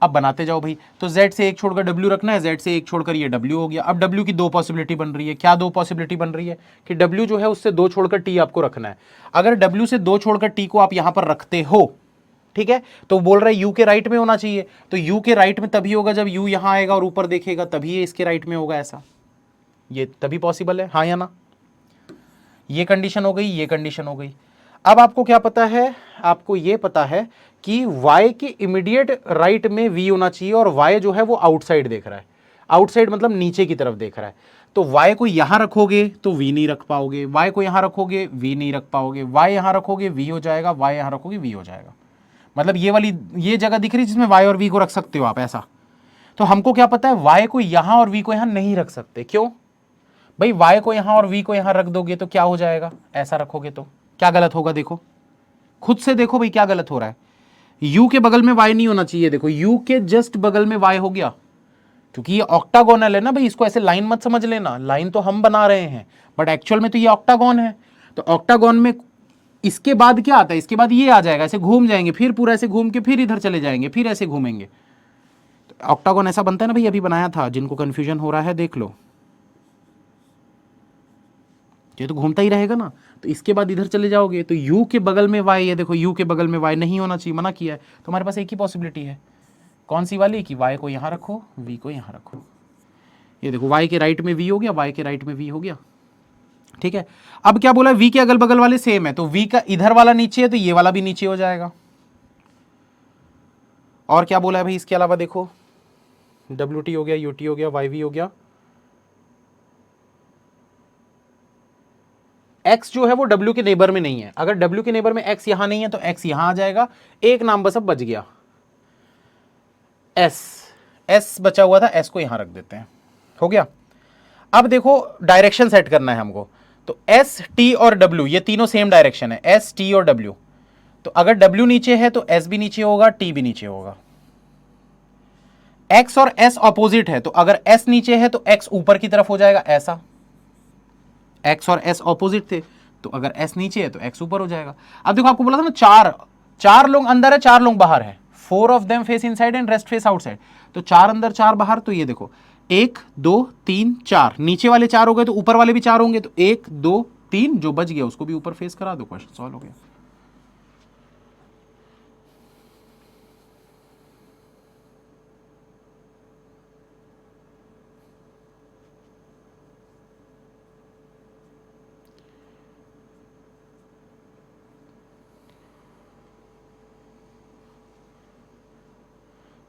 अब बनाते जाओ भाई। तो Z से एक छोड़कर W रखना है, Z से एक छोड़कर ये W हो गया। अब W की 2 पॉसिबिलिटी बन रही है, क्या 2 पॉसिबिलिटी बन रही है कि W जो है उससे 2 छोड़कर T आपको रखना है। अगर W से 2 छोड़कर T को आप यहां पर रखते हो, ठीक है, तो बोल रहा है U के राइट में होना चाहिए। तो U के राइट में तभी होगा जब U यहां आएगा और ऊपर देखेगा, तभी ये इसके राइट में होगा, ऐसा ये तभी पॉसिबल है, हाँ या ना। ये कंडीशन हो गई, ये कंडीशन हो गई। अब आपको क्या पता है, आपको ये पता है कि y के इमीडिएट राइट में v होना चाहिए और y जो है वो आउटसाइड देख रहा है। आउटसाइड मतलब नीचे की तरफ देख रहा है। तो y को यहां रखोगे तो v नहीं रख पाओगे, y को यहां रखोगे v नहीं रख पाओगे, y यहां रखोगे v हो जाएगा, y यहां रखोगे v हो जाएगा। मतलब ये वाली ये जगह दिख रही है जिसमें y और v को रख सकते हो आप, ऐसा। तो हमको क्या पता है, y को यहां और v को यहां नहीं रख सकते। क्यों भाई, y को यहां और v को यहां रख दोगे तो क्या हो जाएगा, ऐसा रखोगे तो क्या गलत होगा, देखो खुद से देखो भाई क्या गलत हो रहा है। u के बगल में y नहीं होना चाहिए, देखो u के जस्ट बगल में y हो गया, क्योंकि ये ऑक्टागोनल है ना भाई, इसको ऐसे लाइन मत समझ लेना, लाइन तो हम बना रहे हैं बट एक्चुअल में तो ये ऑक्टागोन है। तो ऑक्टागोन में इसके बाद क्या आता है, इसके बाद ये आ जाएगा, ऐसे घूम जाएंगे, फिर पूरा ऐसे घूम के फिर इधर चले जाएंगे, फिर ऐसे घूमेंगे। तो ऑक्टागन ऐसा बनता है ना भाई, अभी बनाया था, जिनको कंफ्यूजन हो रहा है देख लो, ये तो घूमता ही रहेगा ना। तो इसके बाद इधर चले जाओगे तो u के बगल में y, ये देखो u के बगल में y नहीं होना चाहिए, मना किया है। तो हमारे पास एक ही पॉसिबिलिटी है, कौन सी वाली, कि y को यहां रखो, v को यहां रखो। ये देखो y के राइट में v हो गया, y के राइट में v हो गया, ठीक है। अब क्या बोला, v के अगल बगल वाले सेम है, तो v का इधर वाला नीचे है तो ये वाला भी नीचे हो जाएगा। और क्या बोला है भाई इसके अलावा, देखो wt हो गया, ut हो गया, yv हो गया, x जो है वो w के नेबर में नहीं है। अगर w के नेबर में x यहां नहीं है तो x यहां आ जाएगा, एक नाम बस अब बच गया, s। s बचा हुआ था, s को यहां रख देते हैं, हो गया। अब देखो डायरेक्शन सेट करना है हमको, तो s t और w ये तीनों सेम डायरेक्शन है, s t और w। तो अगर w नीचे है तो s भी नीचे होगा, t भी नीचे होगा। x और s ऑपोजिट है, तो अगर s नीचे है तो x ऊपर की तरफ हो जाएगा ऐसा, x और s ऑपोजिट थे, तो अगर s नीचे है तो x ऊपर हो जाएगा। अब देखो आपको बोला था ना चार लोग अंदर है, चार लोग बाहर है, 4 of them face inside and rest face outside. तो चार अंदर चार बाहर, तो ये देखो 1 2 3 4, नीचे वाले चार हो गए तो ऊपर वाले भी चार होंगे, तो 1 2 3 जो बच गया उसको भी ऊपर फेस करा दो, क्वेश्चन सॉल्व हो गया।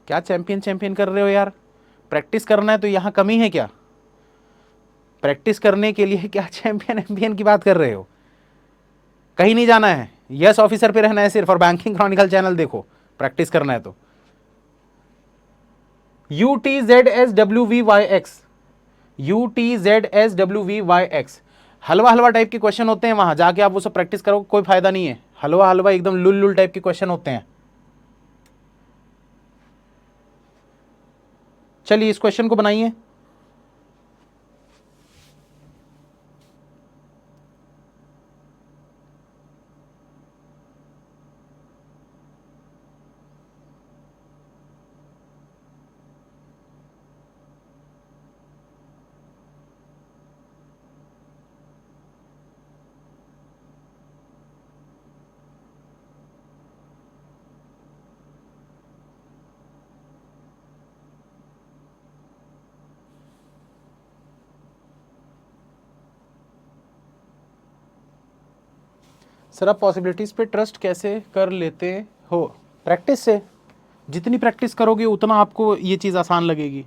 क्या चैंपियन चैंपियन कर रहे हो यार, प्रैक्टिस करना है तो यहां कमी है क्या, प्रैक्टिस करने के लिए क्या चैंपियन एम्पियन की बात कर रहे हो। कहीं नहीं जाना है, यस ऑफिसर पे रहना है सिर्फ, और बैंकिंग क्रॉनिकल चैनल देखो, प्रैक्टिस करना है तो। U T Z S W V Y X, U T Z S W V Y X, हलवा हलवा टाइप के क्वेश्चन होते हैं, वहां जाके आप वो सब प्रैक्टिस करो, कोई फायदा नहीं है। हलवा हलवा एकदम लुल लुल टाइप के क्वेश्चन होते हैं। चलिए इस क्वेश्चन को बनाइए। सर आप पॉसिबिलिटीज पे ट्रस्ट कैसे कर लेते हो, प्रैक्टिस से, जितनी प्रैक्टिस करोगे उतना आपको ये चीज आसान लगेगी।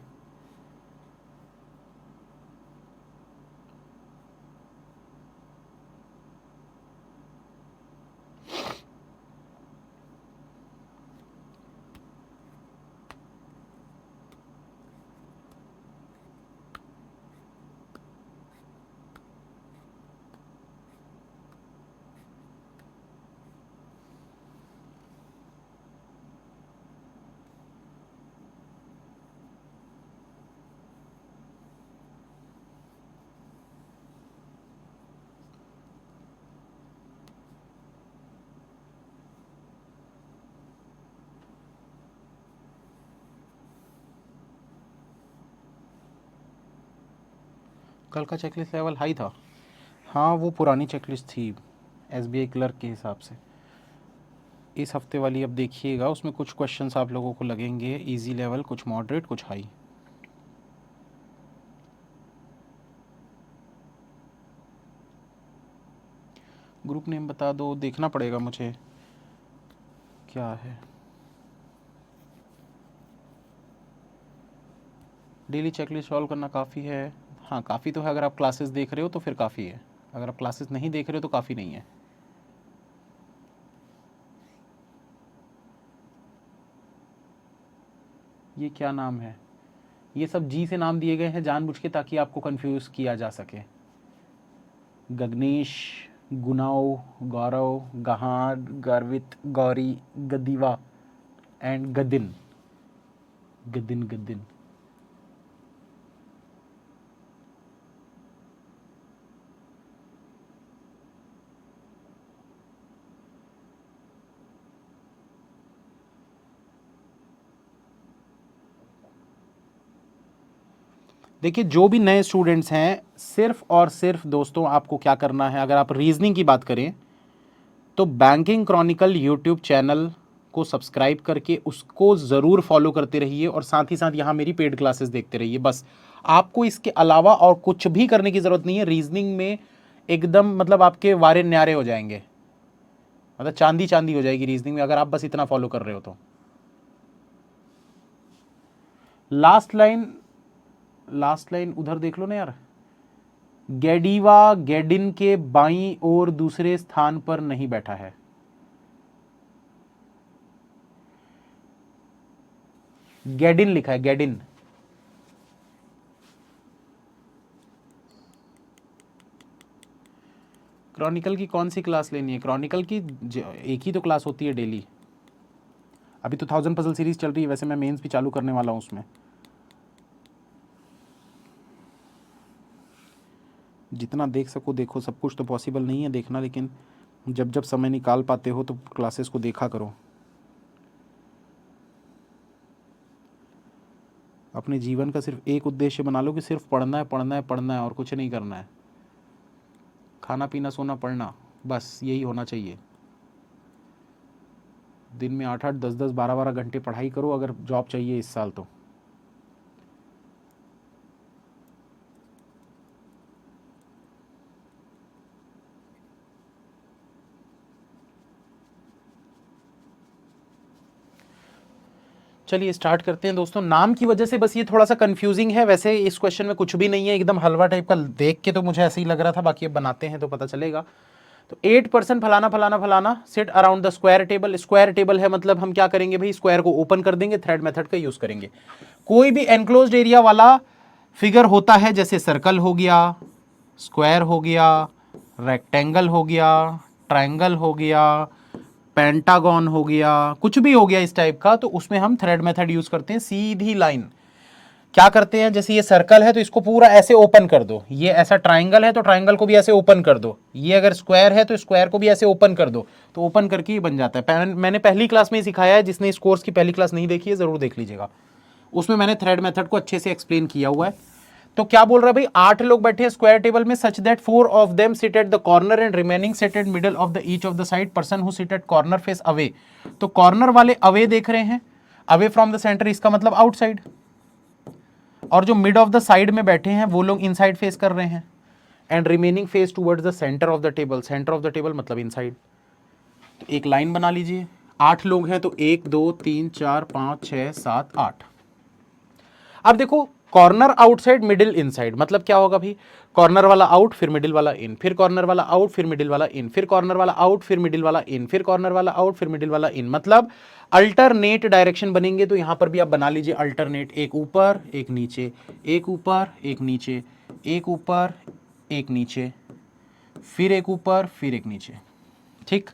कल का चेकलिस्ट लेवल हाई था, हाँ वो पुरानी चेकलिस्ट थी एसबीआई क्लर्क के हिसाब से। इस हफ्ते वाली अब देखिएगा, उसमें कुछ क्वेश्चंस आप लोगों को लगेंगे इजी लेवल, कुछ मॉडरेट, कुछ हाई। ग्रुप नेम बता दो, देखना पड़ेगा मुझे क्या है। डेली चेकलिस्ट सॉल्व करना काफ़ी है, हाँ काफ़ी तो है, अगर आप क्लासेस देख रहे हो तो फिर काफ़ी है, अगर आप क्लासेस नहीं देख रहे हो तो काफ़ी नहीं है। ये क्या नाम है, ये सब जी से नाम दिए गए हैं जानबूझ के ताकि आपको कंफ्यूज किया जा सके। गगनेश, गुनाव, गौरव, गहार, गर्वित, गौरी, गदीवा एंड गदिन, गदिन गदिन। देखिए जो भी नए स्टूडेंट्स हैं, सिर्फ और सिर्फ दोस्तों आपको क्या करना है, अगर आप रीजनिंग की बात करें तो बैंकिंग क्रॉनिकल यूट्यूब चैनल को सब्सक्राइब करके उसको ज़रूर फॉलो करते रहिए और साथ ही साथ यहाँ मेरी पेड क्लासेस देखते रहिए। बस आपको इसके अलावा और कुछ भी करने की ज़रूरत नहीं है। रीजनिंग में एकदम मतलब आपके वारे न्यारे हो जाएंगे, मतलब चांदी चांदी हो जाएगी रीजनिंग में, अगर आप बस इतना फॉलो कर रहे हो तो। लास्ट लाइन उधर देख लो ना यार, गैडीवा गैडिन के बाईं ओर दूसरे स्थान पर नहीं बैठा है। गैडिन लिखा है, गैडिन। क्रॉनिकल की कौन सी क्लास लेनी है? क्रॉनिकल की एक ही तो क्लास होती है डेली। अभी तो 1000 पजल सीरीज चल रही है, वैसे मैं मेंस भी चालू करने वाला हूं उसमें। जितना देख सको देखो, सब कुछ तो पॉसिबल नहीं है देखना, लेकिन जब जब समय निकाल पाते हो तो क्लासेस को देखा करो। अपने जीवन का सिर्फ एक उद्देश्य बना लो कि सिर्फ पढ़ना है पढ़ना है पढ़ना है और कुछ नहीं करना है। खाना पीना सोना पढ़ना, बस यही होना चाहिए। दिन में 8-8 10-10 12-12 घंटे पढ़ाई करो अगर जॉब चाहिए इस साल तो। चलिए स्टार्ट करते हैं दोस्तों। नाम की वजह से बस ये थोड़ा सा कंफ्यूजिंग है, वैसे इस क्वेश्चन में कुछ भी नहीं है, एकदम हलवा टाइप का देख के तो मुझे ऐसे ही लग रहा था, बाकी अब बनाते हैं तो पता चलेगा। तो 8% फलाना फलाना फलाना seat around the square table. Square table है मतलब हम क्या करेंगे भाई, स्क्वायर को ओपन कर देंगे, थ्रेड मेथड का यूज करेंगे। कोई भी एनक्लोज्ड एरिया वाला फिगर होता है, जैसे सर्कल हो गया, स्क्वायर हो गया, रेक्टेंगल हो गया, ट्रायंगल हो गया, पेंटागन हो गया, कुछ भी हो गया इस टाइप का, तो उसमें हम थ्रेड मेथड यूज करते हैं। सीधी लाइन क्या करते हैं, जैसे ये सर्कल है तो इसको पूरा ऐसे ओपन कर दो, ये ऐसा ट्राइंगल है तो ट्राइंगल को भी ऐसे ओपन कर दो, ये अगर स्क्वायर है तो स्क्वायर को भी ऐसे ओपन कर दो, तो ओपन करके ये बन जाता है। मैंने पहली क्लास में ही सिखाया है, जिसने इस कोर्स की पहली क्लास नहीं देखी है जरूर देख लीजिएगा, उसमें मैंने थ्रेड मेथड को अच्छे से एक्सप्लेन किया हुआ है। तो क्या बोल रहा है भाई, 8 लोग बैठे हैं स्क्वायर टेबल में, such that 4 of them sit at the corner and remaining sit at middle of the each of the side person who sit eight corner face away. तो कॉर्नर वाले अवे देख रहे हैं, अवे फ्रॉम द सेंटर, इसका मतलब outside, और जो mid of the side में बैठे हैं वो लोग इनसाइड फेस कर रहे हैं, and remaining face towards the centre of the table. Centre of the table मतलब इनसाइड। तो एक लाइन बना लीजिए, 8 लोग हैं तो 1 2 3 4 5 6 7 8। अब देखो, कॉर्नर आउटसाइड मिडिल इनसाइड मतलब क्या होगा भाई, कॉर्नर वाला आउट फिर मिडिल वाला इन, फिर कॉर्नर वाला आउट फिर मिडिल वाला इन, फिर कॉर्नर वाला आउट फिर मिडिल वाला इन, फिर कॉर्नर वाला आउट फिर मिडिल वाला इन, मतलब अल्टरनेट डायरेक्शन बनेंगे। तो यहां पर भी आप बना लीजिए अल्टरनेट, एक ऊपर एक नीचे, एक ऊपर एक नीचे, एक ऊपर एक नीचे, फिर एक ऊपर फिर एक नीचे। ठीक,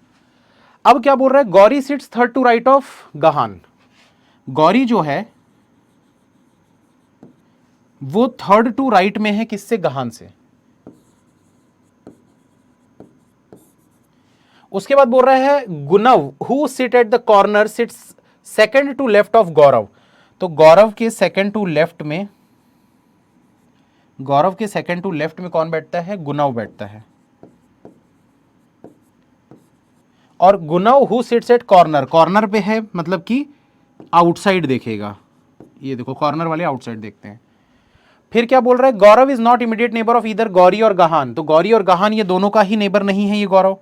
अब क्या बोल रहा है, Gauri sits third to right of Gahan. Gauri जो है वो थर्ड टू राइट में है, किससे, गहान से। उसके बाद बोल रहा है Gunav who sit at the corner sits second to left of Gaurav. तो गौरव के सेकंड टू लेफ्ट में, गौरव के सेकंड टू लेफ्ट में कौन बैठता है, गुनव बैठता है। और Gunav who sits at corner, corner पे है मतलब कि आउटसाइड देखेगा, ये देखो कॉर्नर वाले आउटसाइड देखते हैं। फिर क्या बोल रहा है, Gaurav is not immediate neighbour of either Gauri और गहान। तो गौरी और गहान ये दोनों का ही नेबर नहीं है ये गौरव।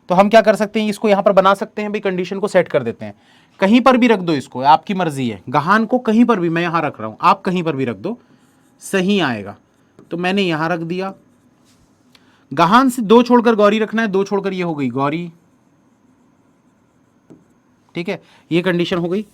तो हम क्या कर सकते हैं, इसको यहां पर बना सकते हैं भाई, कंडीशन को सेट कर देते हैं, कहीं पर भी रख दो इसको, आपकी मर्जी है। गहान को कहीं पर भी, मैं यहां रख रहा हूं, आप कहीं पर भी रख दो, सही आएगा। तो मैंने यहां रख दिया। गहान से 2 छोड़कर गौरी रखना है, 2 छोड़कर ये हो गई गौरी। ठीक है, ये कंडीशन हो गई।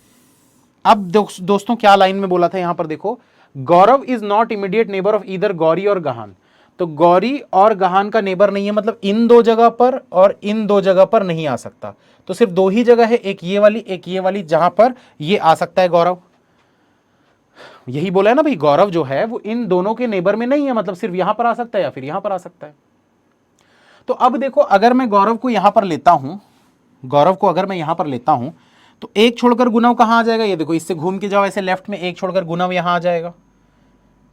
अब दोस्तों क्या लाइन में बोला था, यहां पर देखो, Gaurav is not immediate neighbour of either Gauri और गहान। तो गौरी और गहान का नेबर नहीं है, मतलब इन 2 जगह पर और इन 2 जगह पर नहीं आ सकता। तो सिर्फ 2 ही जगह है, एक ये वाली एक ये वाली, जहां पर ये आ सकता है गौरव। यही बोला है ना भाई, गौरव जो है वो इन दोनों के नेबर में नहीं है, मतलब सिर्फ यहां पर आ सकता है या फिर यहां पर आ सकता है। तो अब देखो, अगर मैं गौरव को यहां पर लेता हूं, गौरव को अगर मैं यहां पर लेता हूं, तो एक छोड़कर गुनव कहां आ जाएगा, ये देखो, इससे घूम के जाओ ऐसे लेफ्ट में, एक छोड़कर गुनव यहां आ जाएगा।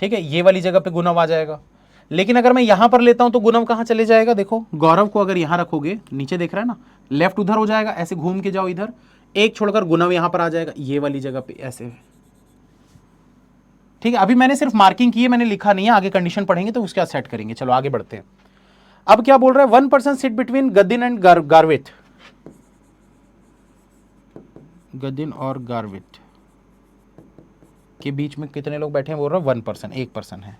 ठीक है, ये वाली जगह पे गुणव आ जाएगा। लेकिन अगर मैं यहां पर लेता हूं तो गुणव कहां चले जाएगा, देखो गौरव को अगर यहां रखोगे, नीचे देख रहा है ना, लेफ्ट उधर हो जाएगा, ऐसे घूम के जाओ इधर, एक छोड़कर गुणव यहां पर आ जाएगा, ये वाली जगह पे ऐसे। ठीक है, अभी मैंने सिर्फ मार्किंग की है, मैंने लिखा नहीं है, आगे कंडीशन पढ़ेंगे तो उसके बाद सेट करेंगे। चलो आगे बढ़ते हैं। अब क्या बोल रहा है, 1% सिट बिटवीन गदिन एंड गार्विथ, गदिन और गार्विथ के बीच में कितने लोग बैठे हैं, बोल रहा है 1%, 1% है।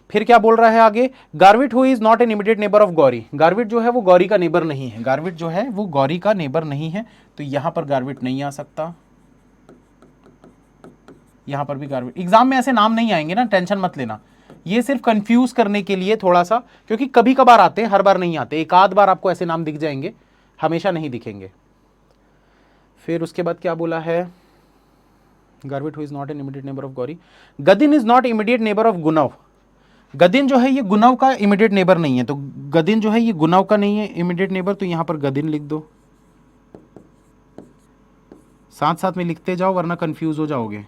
फिर क्या बोल रहा है आगे, Garvit who is not an immediate neighbour of Gauri, Garvit जो है वो गौरी का नेबर नहीं है, गार्विट जो है वो गौरी का नेबर नहीं है, तो यहां पर गार्विट नहीं आ सकता, यहां पर भी गार्विट। एग्जाम में ऐसे नाम नहीं आएंगे ना, टेंशन मत लेना, ये सिर्फ कंफ्यूज करने के लिए थोड़ा सा, क्योंकि कभी कभार आते हैं, हर बार नहीं आते, एक आध बार आपको ऐसे नाम दिख जाएंगे, हमेशा नहीं दिखेंगे। फिर उसके बाद क्या बोला है, Garvit who is not an immediate neighbour of Gauri, Gadin is not immediate neighbour of Gunav, Gadin जो है ये गुणव का इमीडिएट नेबर नहीं है, तो गदिन जो है ये गुणव का नहीं है इमीडिएट नेबर, तो यहां पर गदिन लिख दो, साथ साथ में लिखते जाओ वरना कंफ्यूज हो जाओगे।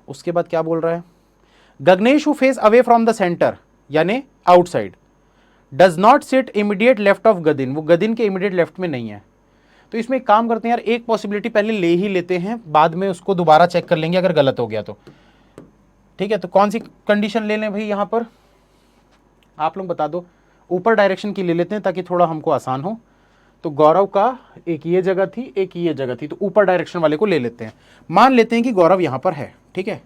उसके बाद क्या बोल रहा है, Gagnesh who face away from the centre यानी outside, does not sit immediate left of Gadin, वो गदिन के इमीडिएट लेफ्ट में नहीं है। तो इसमें एक काम करते हैं यार, एक पॉसिबिलिटी पहले ले ही लेते हैं, बाद में उसको दोबारा चेक कर लेंगे अगर गलत हो गया तो। ठीक है, तो कौन सी कंडीशन ले लें भाई, यहां पर आप लोग बता दो, ऊपर डायरेक्शन की ले लेते हैं ताकि थोड़ा हमको आसान हो। तो गौरव का एक ये जगह थी, एक ये जगह थी, तो ऊपर डायरेक्शन वाले को ले लेते हैं। मान लेते हैं कि गौरव यहां पर है, ठीक है,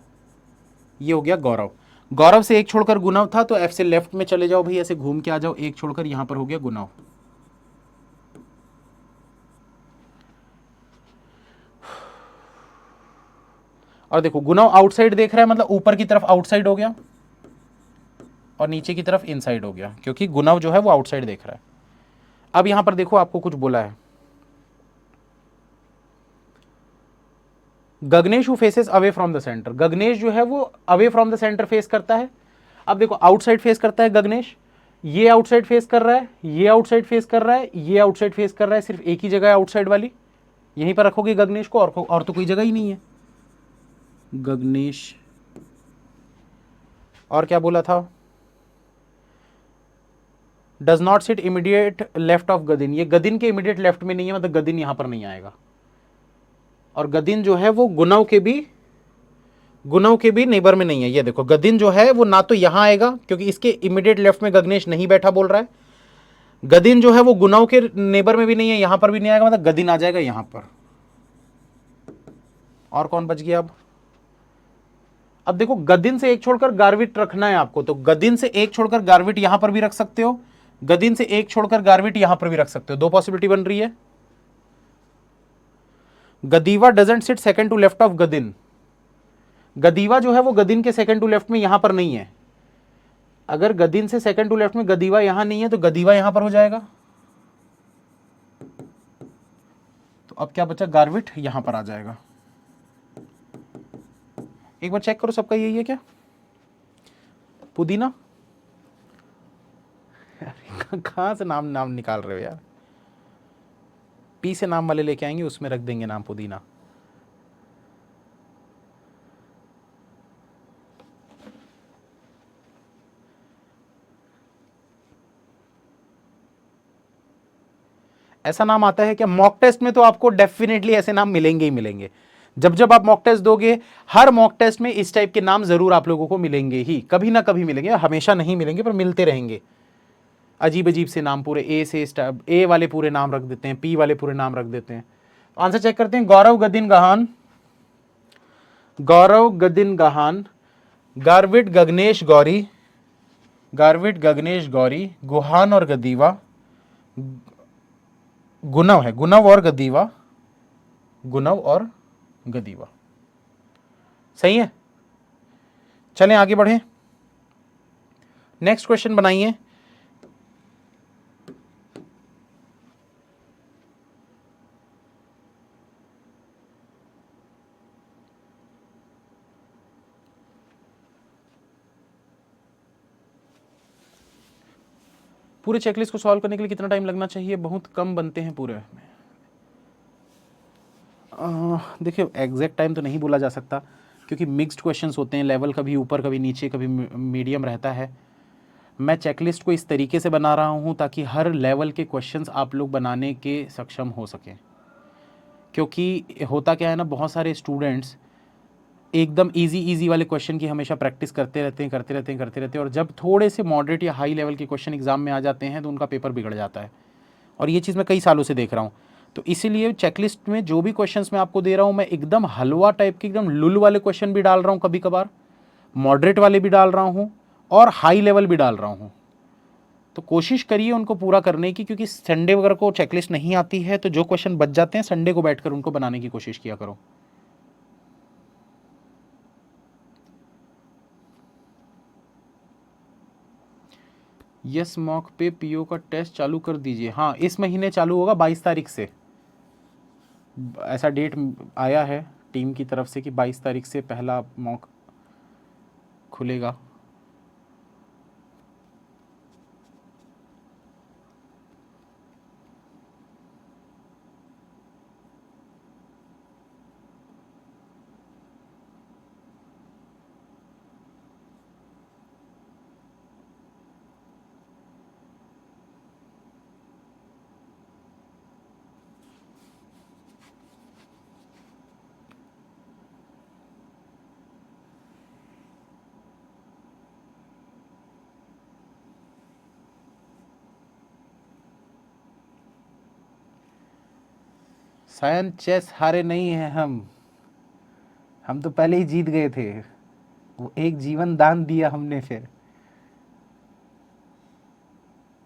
ये हो गया गौरव, गौरव से एक छोड़कर गुणव था, तो एफ से लेफ्ट में चले जाओ भाई, ऐसे घूम के आ जाओ, एक छोड़कर यहां पर हो गया गुणव। और देखो गुणव आउटसाइड देख रहा है, मतलब ऊपर की तरफ आउटसाइड हो गया और नीचे की तरफ इनसाइड हो गया, क्योंकि गुणव जो है वो आउटसाइड देख रहा है। अब यहां पर देखो आपको कुछ बोला है, Gagnesh who faces away from the centre, Gagnesh जो है वो away from the centre face करता है। अब देखो आउटसाइड फेस करता है गगनेश, ये आउटसाइड फेस कर रहा है, ये आउटसाइड फेस कर रहा है, ये आउटसाइड फेस कर रहा है, सिर्फ एक ही जगह है आउटसाइड वाली, यहीं पर रखोगे गगनेश को, और तो कोई जगह ही नहीं है। गगनेश, और क्या बोला था, does not sit immediate left of Gadin, ये गदिन के इमीडिएट लेफ्ट में नहीं है, मतलब गदिन यहां पर नहीं आएगा। और गदिन जो है वो गुणव के भी नेबर में नहीं है। ये देखो गदिन जो है वो ना तो यहां आएगा, क्योंकि इसके इमीडिएट लेफ्ट में गगनेश नहीं बैठा बोल रहा है, गदिन जो है वो गुणव के नेबर में भी नहीं है, यहां पर भी नहीं आएगा, मतलब गदिन आ जाएगा यहां पर। और कौन बच गया अब देखो गदिन से एक छोड़कर गार्विट रखना है आपको, तो गदिन से एक छोड़कर गार्विट यहां पर भी रख सकते हो, गदिन से एक छोड़कर गार्विट यहां पर भी रख सकते हो, दो पॉसिबिलिटी बन रही है। Gadiva doesn't sit second to left of Gadin, Gadiva जो है वो गदिन के सेकंड टू लेफ्ट में यहां पर नहीं है, अगर गदिन से सेकंड टू लेफ्ट में गदीवा यहां नहीं है तो गदीवा यहां पर हो जाएगा। तो अब क्या बचा, गार्विट यहां पर आ जाएगा। एक बार चेक करो सबका यही है क्या, पुदीना कहां से नाम निकाल रहे हो यार, पी से नाम वाले लेके आएंगे, उसमें रख देंगे नाम पुदीना। ऐसा नाम आता है क्या, मॉक टेस्ट में तो आपको डेफिनेटली ऐसे नाम मिलेंगे ही मिलेंगे, जब जब आप मॉक टेस्ट दोगे, हर मॉक टेस्ट में इस टाइप के नाम जरूर आप लोगों को मिलेंगे ही, कभी ना कभी मिलेंगे, हमेशा नहीं मिलेंगे पर मिलते रहेंगे। अजीब अजीब से नाम, पूरे ए से ए वाले पूरे नाम रख देते हैं, पी वाले पूरे नाम रख देते हैं। आंसर चेक करते हैं, गौरव गदिन गहान, गौरव गदिन गहान, गार्विट गगनेश गौरी, गार्विट गगनेश गौरी, गुहान और गदीवा, गुणव है, गुणव और गदीवा, गुणव और गदीवा, सही है। चलें आगे बढ़ें, नेक्स्ट क्वेश्चन बनाइए। पूरे चेकलिस्ट को सॉल्व करने के लिए कितना टाइम लगना चाहिए, बहुत कम बनते हैं पूरे में। देखिए एग्जैक्ट टाइम तो नहीं बोला जा सकता, क्योंकि मिक्स्ड क्वेश्चंस होते हैं, लेवल कभी ऊपर कभी नीचे कभी मीडियम रहता है। मैं चेकलिस्ट को इस तरीके से बना रहा हूँ ताकि हर लेवल के क्वेश्चंस आप लोग बनाने के सक्षम हो सकें। क्योंकि होता क्या है ना, बहुत सारे स्टूडेंट्स एकदम इजी वाले क्वेश्चन की हमेशा प्रैक्टिस करते रहते हैं और जब थोड़े से मॉडरेट या हाई लेवल के क्वेश्चन एग्जाम में आ जाते हैं तो उनका पेपर बिगड़ जाता है। और ये चीज़ मैं कई सालों से देख रहा हूँ। तो इसीलिए चेकलिस्ट में जो भी क्वेश्चंस मैं आपको दे रहा हूँ, मैं एकदम हलवा टाइप के एकदम लुल वाले क्वेश्चन भी डाल रहा हूँ, कभी कभार मॉडरेट वाले भी डाल रहा हूँ और हाई लेवल भी डाल रहा हूँ। तो कोशिश करिए उनको पूरा करने की, क्योंकि संडे वगैरह को चेकलिस्ट नहीं आती है तो जो क्वेश्चन बच जाते हैं संडे को बैठकर उनको बनाने की कोशिश किया करो। यस मॉक पे पीओ का टेस्ट चालू कर दीजिए। हाँ, इस महीने चालू होगा 22 तारीख से, ऐसा डेट आया है टीम की तरफ से कि 22 तारीख से पहला मॉक खुलेगा। सायन चेस हारे नहीं हैं हम तो पहले ही जीत गए थे। वो एक जीवन दान दिया हमने, फिर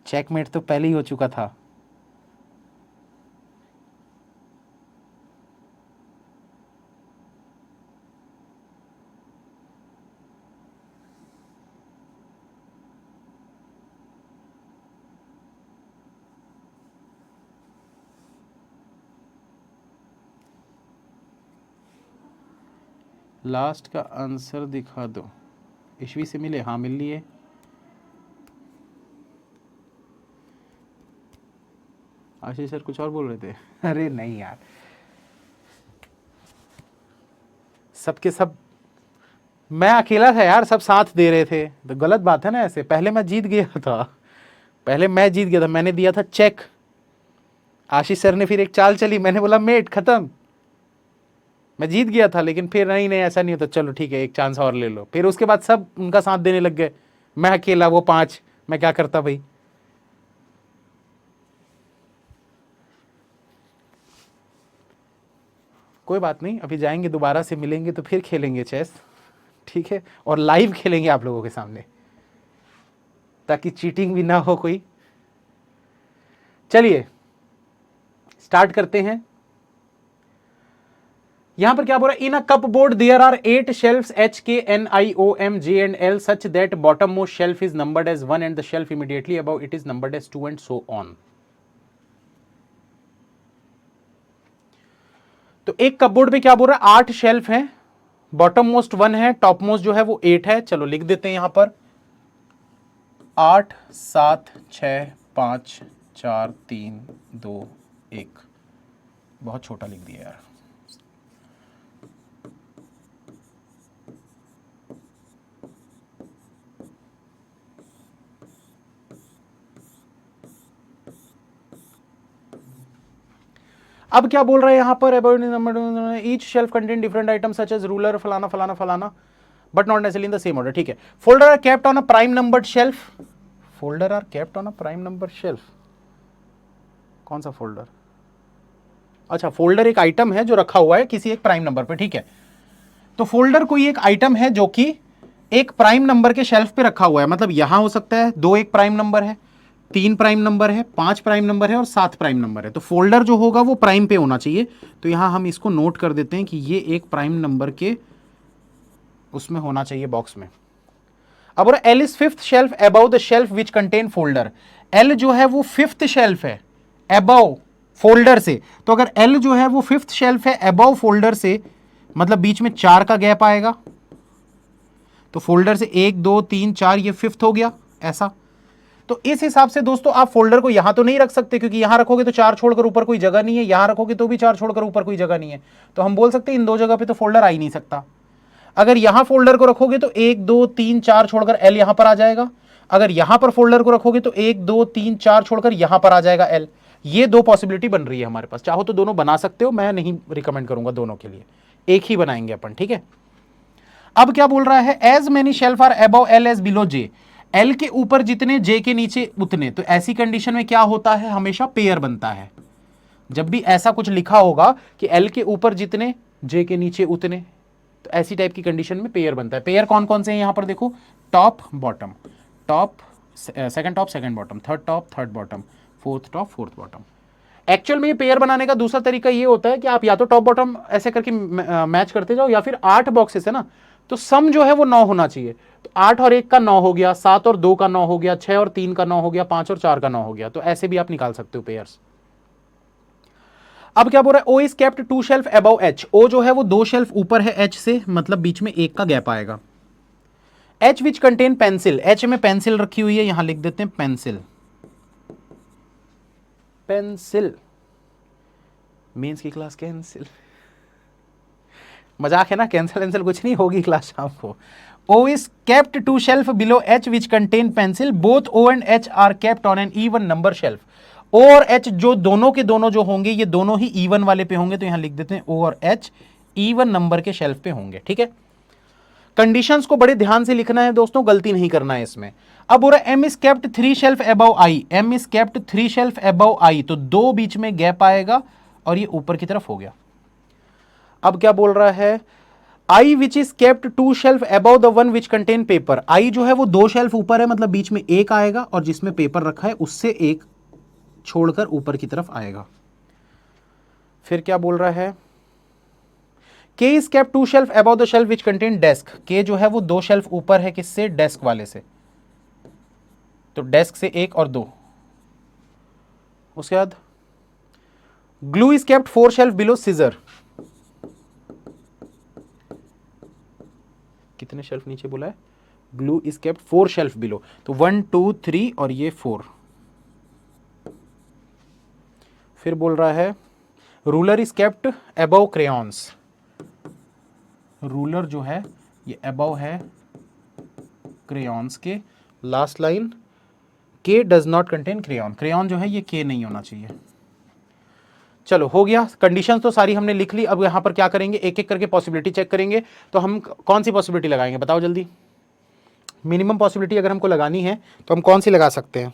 चेकमेट तो पहले ही हो चुका था। लास्ट का आंसर दिखा दो। ईस्वी से मिले? हाँ, मिल लिए। आशीष सर कुछ और बोल रहे थे। अरे नहीं यार, सबके सब मैं अकेला था यार, सब साथ दे रहे थे तो गलत बात है ना। ऐसे पहले मैं जीत गया था, मैंने दिया था चेक। आशीष सर ने फिर एक चाल चली, मैंने बोला मेट खत्म, मैं जीत गया था। लेकिन फिर नहीं ऐसा नहीं होता, चलो ठीक है एक चांस और ले लो। फिर उसके बाद सब उनका साथ देने लग गए, मैं अकेला, वो 5, मैं क्या करता भाई। कोई बात नहीं, अभी जाएंगे दोबारा से मिलेंगे तो फिर खेलेंगे चेस, ठीक है, और लाइव खेलेंगे आप लोगों के सामने, ताकि चीटिंग भी ना हो कोई। चलिए स्टार्ट करते हैं। यहां पर क्या बोल रहा है, in a cupboard there are 8 shelves HKNIOMJL such that bottom most shelf is numbered as 1 and the shelf immediately above it is numbered as 2 and so on। तो एक कपबोर्ड पे क्या बोल रहा है, 8 शेल्फ हैं, बॉटम मोस्ट 1 है, top most जो है वो 8 है। चलो लिख देते हैं यहां पर 8 7 6 5 4 3 2 1। बहुत छोटा लिख दिया यार। अब क्या बोल रहा है यहां पर, each shelf contain different item such as ruler फलाना फलाना फलाना but not necessarily in the same order. ठीक है, folder are kept on a prime numbered shelf. Folder are kept on a prime number shelf, कौन सा folder? अच्छा, folder एक item है जो रखा हुआ है किसी एक प्राइम नंबर पे। ठीक है, तो फोल्डर कोई एक आइटम है जो कि एक प्राइम नंबर के शेल्फ पे रखा हुआ है। मतलब यहां हो सकता है 2 एक प्राइम नंबर है, 3 प्राइम नंबर है, 5 प्राइम नंबर है और 7 प्राइम नंबर है। तो फोल्डर जो होगा वो प्राइम पे होना चाहिए। तो यहां हम इसको नोट कर देते हैं कि ये एक प्राइम नंबर के उसमें होना चाहिए, बॉक्स में। अब और L is 5th shelf above the shelf which contain folder. L जो है वो 5th शेल्फ है अबव फोल्डर से। तो अगर एल जो है वो 5th शेल्फ है अबव फोल्डर से, मतलब बीच में 4 का गैप आएगा। तो फोल्डर से 1 2 3 4, ये 5th हो गया ऐसा। तो इस हिसाब से दोस्तों आप फोल्डर को यहां तो नहीं रख सकते, क्योंकि यहां रखोगे तो 4 छोड़कर ऊपर कोई जगह नहीं है, यहां रखोगे तो भी 4 छोड़कर ऊपर कोई जगह नहीं है। तो हम बोल सकते हैं इन 2 जगह पे तो फोल्डर आ ही नहीं सकता। अगर यहां फोल्डर को रखोगे तो 1 2 3 4 छोड़कर एल यहां पर आ जाएगा। अगर यहां पर फोल्डर को रखोगे तो 1 2 3 4 छोड़कर यहां पर आ जाएगा एल। ये दो पॉसिबिलिटी बन रही है हमारे पास। चाहो तो दोनों बना सकते हो, मैं नहीं रिकमेंड करूंगा दोनों के लिए, एक ही बनाएंगे अपन, ठीक है। अब क्या बोल रहा है, as many shelf are above L as below J, L के ऊपर जितने जे के नीचे उतने। तो ऐसी कंडीशन में क्या होता है, हमेशा पेयर बनता है। जब भी ऐसा कुछ लिखा होगा कि एल के ऊपर जितने जे के नीचे उतने, तो ऐसी टाइप की कंडीशन में पेयर बनता है। पेयर कौन कौन से हैं यहां पर देखो, top bottom, top second top second bottom, third top third bottom, fourth top fourth bottom. Actual में ये पेयर बनाने का दूसरा तरीका ये होता है कि आप या तो टॉप बॉटम ऐसे करके मैच करते जाओ, या फिर 8 बॉक्सेस है ना, तो सम जो है वो 9 होना चाहिए। तो 8 और 1 का 9 हो गया, 7 और 2 का 9 हो गया, 6 और 3 का 9 हो गया, 5 और 4 का 9 हो गया। तो ऐसे भी आप निकाल सकते हो पेयर्स। अब क्या बोल रहा है, O is kept 2 shelf above H, O जो है वो 2 शेल्फ ऊपर है एच से, मतलब बीच में 1 का गैप आएगा। H which contain pencil, H में पेंसिल रखी हुई है, यहां लिख देते हैं पेंसिल, पेंसिल मेंस की क्लास कैंसिल, मजाक है ना, कैंसिल कैंसिल कुछ नहीं होगी क्लास शाम को। O is kept 2 shelf below H which contain pencil, both O and H are kept on an even number shelf. O और एच जो दोनों के दोनों जो होंगे, ये दोनों ही इवन वाले पे होंगे, तो यहां लिख देते हैं ओ और एच इवन नंबर के शेल्फ पे होंगे, ठीक है। कंडीशंस को बड़े ध्यान से लिखना है दोस्तों, गलती नहीं करना है इसमें। अब बोल रहा है M is kept 3 shelf above I, M is kept 3 shelf above I, तो 2 बीच में गैप आएगा और ये ऊपर की तरफ हो गया। अब क्या बोल रहा है, I which is kept 2 shelf above the one which contain paper, I जो है वो 2 शेल्फ ऊपर है, मतलब बीच में 1 आएगा, और जिसमें पेपर रखा है उससे 1 छोड़कर ऊपर की तरफ आएगा। फिर क्या बोल रहा है, के is kept 2 shelf above the shelf which contain desk, के जो है वो 2 शेल्फ ऊपर है, किससे, डेस्क वाले से, तो डेस्क से 1 और 2। उसके बाद glue is kept 4 shelf below scissor, कितने शेल्फ नीचे बोला है, glue is kept 4 shelf below, तो 1 2 3 और ये 4। फिर बोल रहा है ruler is kept above crayons, ruler जो है ये अबव है क्रेयॉन्स के। लास्ट लाइन, के does not contain crayon, crayon जो है ये के नहीं होना चाहिए। चलो हो गया, कंडीशन तो सारी हमने लिख ली। अब यहां पर क्या करेंगे, एक एक करके पॉसिबिलिटी चेक करेंगे। तो हम कौन सी पॉसिबिलिटी लगाएंगे बताओ जल्दी, मिनिमम पॉसिबिलिटी अगर हमको लगानी है तो हम कौन सी लगा सकते हैं।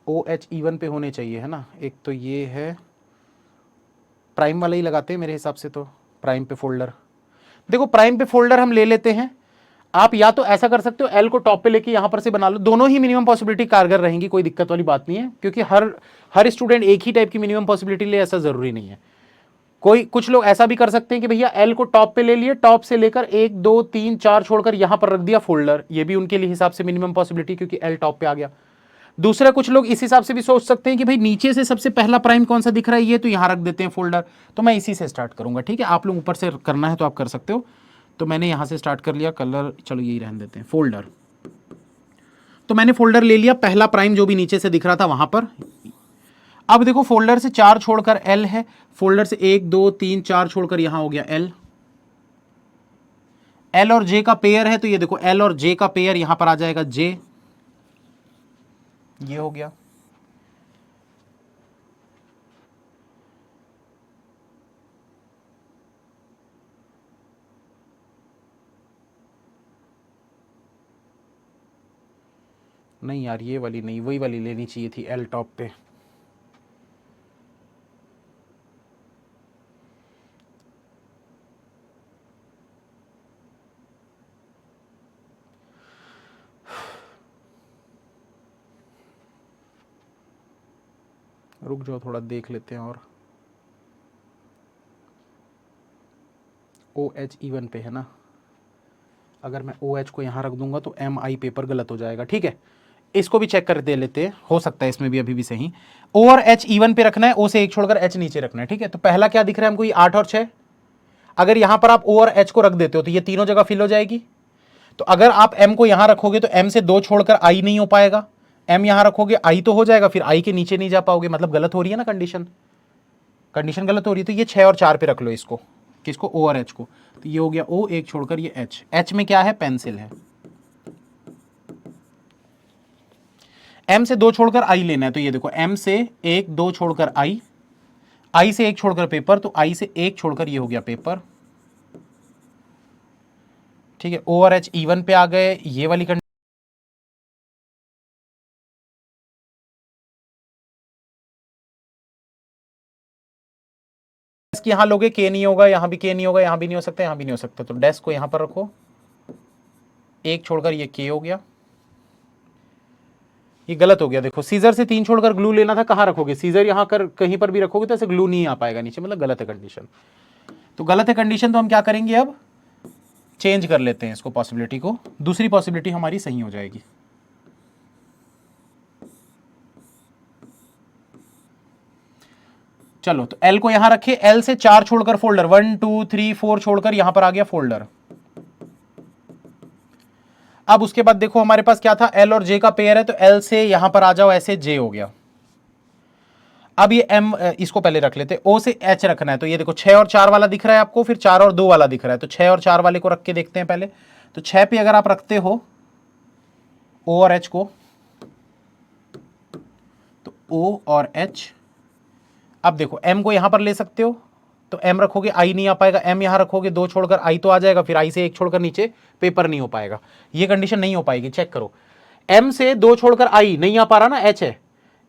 ओ एच इवन पे होने चाहिए है ना, एक तो ये है, प्राइम वाला ही लगाते हैं मेरे हिसाब से, तो प्राइम पे फोल्डर, देखो प्राइम पे फोल्डर हम ले लेते हैं। आप या तो ऐसा कर सकते हो, एल को टॉप पे लेके यहां पर से बना लो, दोनों ही मिनिमम पॉसिबिलिटी कारगर रहेंगी, कोई दिक्कत वाली बात नहीं है, क्योंकि हर स्टूडेंट एक ही टाइप की मिनिमम पॉसिबिलिटी ले ऐसा जरूरी नहीं है। कुछ लोग ऐसा भी कर सकते हैं कि भैया एल को टॉप पे ले लिए, टॉप से लेकर 1 2 3 4 छोड़कर यहां पर रख दिया फोल्डर, ये भी उनके लिए हिसाब से मिनिमम पॉसिबिलिटी, क्योंकि एल टॉप पे आ गया। दूसरा कुछ लोग इस हिसाब से भी सोच सकते हैं कि भाई नीचे से सबसे पहला प्राइम कौन सा दिख रहा है, ये तो यहां रख देते हैं फोल्डर, तो मैं इसी से स्टार्ट करूंगा, ठीक है। आप लोग ऊपर से करना है तो आप कर सकते हो, तो मैंने यहां से स्टार्ट कर लिया, कलर चलो यही रहने देते हैं, फोल्डर। तो मैंने फोल्डर ले लिया, पहला प्राइम जो भी नीचे से दिख रहा था वहां पर। अब देखो फोल्डर से 4 छोड़कर एल है, फोल्डर से 1 2 3 4 छोड़कर यहां हो गया एल, एल और जे का पेयर है, तो ये देखो एल और जे का पेयर यहां पर आ जाएगा जे, ये हो गया। नहीं यार ये वाली नहीं, वही वाली लेनी चाहिए थी एल टॉप पे। रुक जाओ थोड़ा देख लेते हैं, और ओ एच इवन पे है ना, अगर मैं ओ एच को यहां रख दूंगा तो एम आई पेपर गलत हो जाएगा, ठीक है। इसको भी चेक कर दे लेते हैं, हो सकता है इसमें भी अभी भी सही। ओ और एच इवन पे रखना है, ओ से 1 छोड़कर एच नीचे रखना है, ठीक है। तो पहला क्या दिख रहा है हमको, ये 8 और 6। अगर यहां पर आप ओ और एच को रख देते हो तो ये तीनों जगह फिल हो जाएगी। तो अगर आप एम को यहां रखोगे तो एम से 2 छोड़कर आई नहीं हो पाएगा, एम यहां रखोगे आई तो हो जाएगा, फिर आई के नीचे नहीं जा पाओगे, मतलब गलत हो रही है ना कंडीशन। कंडीशन गलत हो रही है तो ये 6 और 4 पे रख लो इसको, किसको, ओ और एच को। तो ये हो गया ओ, एक छोड़कर ये एच, एच में क्या है, पेंसिल है। एम से 2 छोड़कर आई लेना है, तो ये देखो एम से 1 2 छोड़कर आई, आई से 1 छोड़कर पेपर, तो आई से 1 छोड़कर ये हो गया पेपर। ठीक है, ओ और एच इवन पे आ गए, ये वाली कंडीशन यहां लोगे, के नहीं होगा, यहां भी के नहीं होगा, यहां भी नहीं हो सकता, यहां भी नहीं हो सकता, तो डेस्क को यहां पर रखो, 1 छोड़कर ये के हो गया। ये गलत हो गया, देखो सीजर से 3 छोड़कर ग्लू लेना था, कहां रखोगे, सीजर यहां कर कहीं पर भी रखोगे तो ऐसे ग्लू नहीं आ पाएगा नीचे, मतलब गलत है कंडीशन। तो गलत है कंडीशन, तो हम क्या करेंगे, अब चेंज कर लेते हैं इसको, पॉसिबिलिटी को, दूसरी पॉसिबिलिटी हमारी सही हो जाएगी। चलो, तो एल को यहां रखे, एल से 4 छोड़कर फोल्डर, 1 2 3 4 छोड़कर यहां पर आ गया फोल्डर। अब उसके बाद देखो हमारे पास क्या था, एल और जे का पेयर है, तो एल से यहां पर आ जाओ, ऐसे जे हो गया। अब ये एम, इसको पहले रख लेते, ओ से एच रखना है, तो ये देखो 6 और 4 वाला दिख रहा है आपको, फिर 4 और 2 वाला दिख रहा है, तो 6 और 4 वाले को रख के देखते हैं पहले। तो 6 पे अगर आप रखते हो ओ और एच को, तो ओ और एच, अब देखो एम को यहां पर ले सकते हो, तो एम रखोगे आई नहीं आ पाएगा, एम यहां रखोगे 2 छोड़कर आई तो आ जाएगा, फिर आई से 1 छोड़कर नीचे पेपर नहीं हो पाएगा, ये कंडीशन नहीं हो पाएगी, चेक करो। एम से 2 छोड़कर आई नहीं आ पा रहा ना, एच है,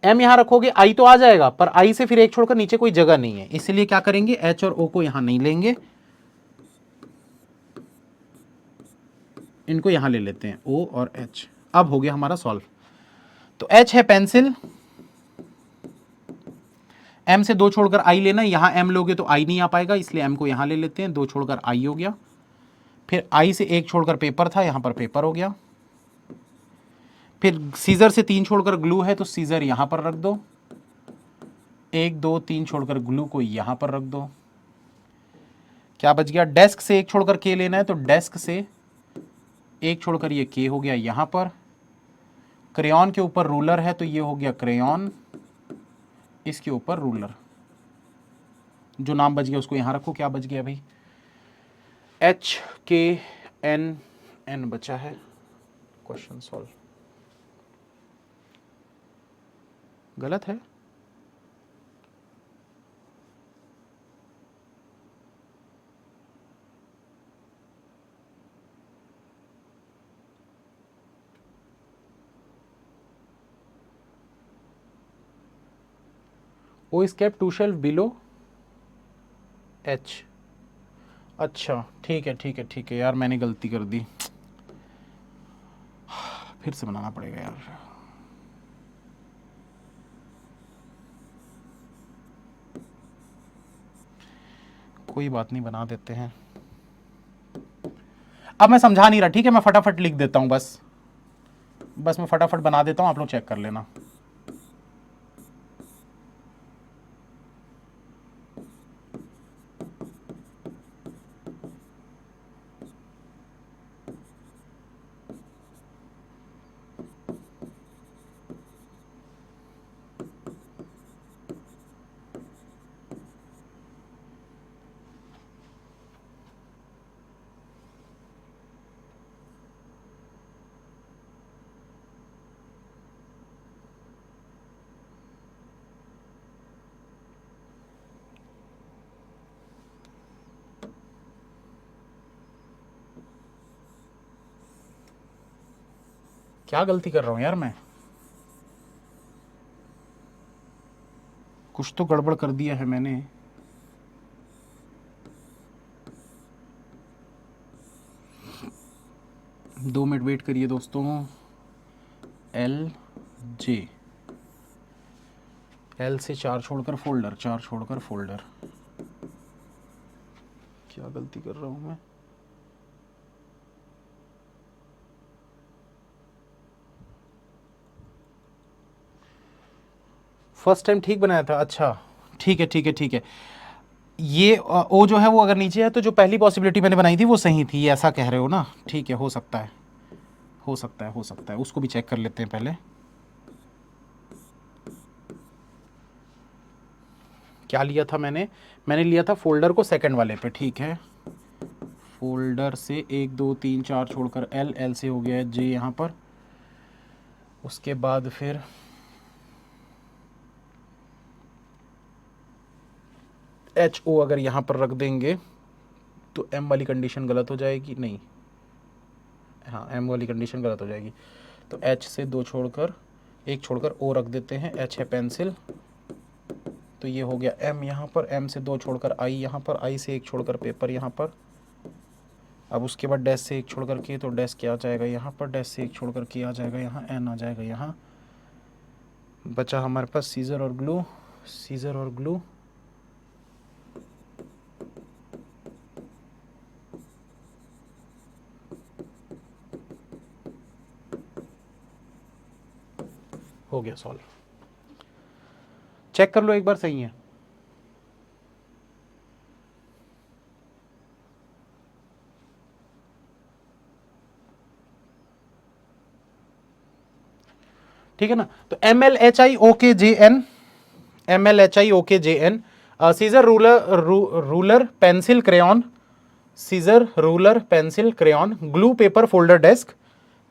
एम यहां रखोगे आई तो आ जाएगा, पर आई से फिर 1 छोड़कर नीचे कोई जगह नहीं है, इसलिए क्या करेंगे, एच और ओ को यहां नहीं लेंगे, इनको यहां ले लेते हैं, ओ और एच। अब हो गया हमारा सॉल्व। तो एच है पेंसिल, एम से 2 छोड़कर आई लेना, यहां एम लोगे तो आई नहीं आ पाएगा, इसलिए एम को यहां ले लेते हैं, 2 छोड़कर आई हो गया, फिर आई से 1 छोड़कर पेपर था, यहां पर पेपर हो गया, फिर सीजर से 3 छोड़कर ग्लू है, तो सीजर यहां पर रख दो, 1 2 3 छोड़कर ग्लू को यहां पर रख दो, क्या बच गया, डेस्क से 1 छोड़कर के लेना है, तो डेस्क से 1 छोड़कर ये के हो गया यहां पर, क्रेयॉन के ऊपर रूलर है, तो ये हो गया क्रेयॉन, इसके ऊपर रूलर, जो नाम बच गया उसको यहां रखो, क्या बच गया भाई, एच के एन, एन बचा है, क्वेश्चन सॉल्व। गलत है, O is kept 2 shelf below H. अच्छा ठीक है ठीक है ठीक है यार, मैंने गलती कर दी, फिर से बनाना पड़ेगा यार। कोई बात नहीं, बना देते हैं। अब मैं समझा नहीं रहा, ठीक है, मैं फटाफट लिख देता हूं, बस मैं फटाफट बना देता हूं, आप लोग चेक कर लेना। क्या गलती कर रहा हूं यार मैं, कुछ तो गड़बड़ कर दिया है मैंने। दो मिनट वेट करिए दोस्तों। एल जे, एल से 4 छोड़कर फोल्डर, 4 छोड़कर फोल्डर, क्या गलती कर रहा हूं मैं, फर्स्ट टाइम ठीक बनाया था, अच्छा ठीक है ठीक है ठीक है। ये ओ जो है वो अगर नीचे है, तो जो पहली पॉसिबिलिटी मैंने बनाई थी वो सही थी, ऐसा कह रहे हो ना, ठीक है, हो सकता है हो सकता है हो सकता है, उसको भी चेक कर लेते हैं पहले। क्या लिया था मैंने लिया था फोल्डर को सेकंड वाले पे, ठीक है। फोल्डर से 1 2 3 4 छोड़कर एल से हो गया है जे यहाँ पर। उसके बाद फिर एच ओ अगर यहाँ पर रख देंगे तो एम वाली कंडीशन गलत हो जाएगी, नहीं, हाँ एम वाली कंडीशन गलत हो जाएगी। तो एच से 2 छोड़कर 1 छोड़कर ओ रख देते हैं, एच है पेंसिल, तो ये हो गया एम यहाँ पर, एम से 2 छोड़कर आई यहाँ पर, आई से 1 छोड़कर पेपर यहाँ पर। अब उसके बाद डैश से 1 छोड़कर के, तो डैश क्या आ जाएगा यहाँ पर, डैश से 1 छोड़कर के आ जाएगा यहाँ, एन आ जाएगा यहाँ। बचा हमारे पास सीजर और ग्लू, सीजर और ग्लू। हो गया सॉल्व। चेक कर लो एक बार, सही है। ठीक है ना। तो M L H I O K J N, M L H I O K J N, scissor ruler pencil crayon, scissor ruler pencil crayon, glue paper folder desk,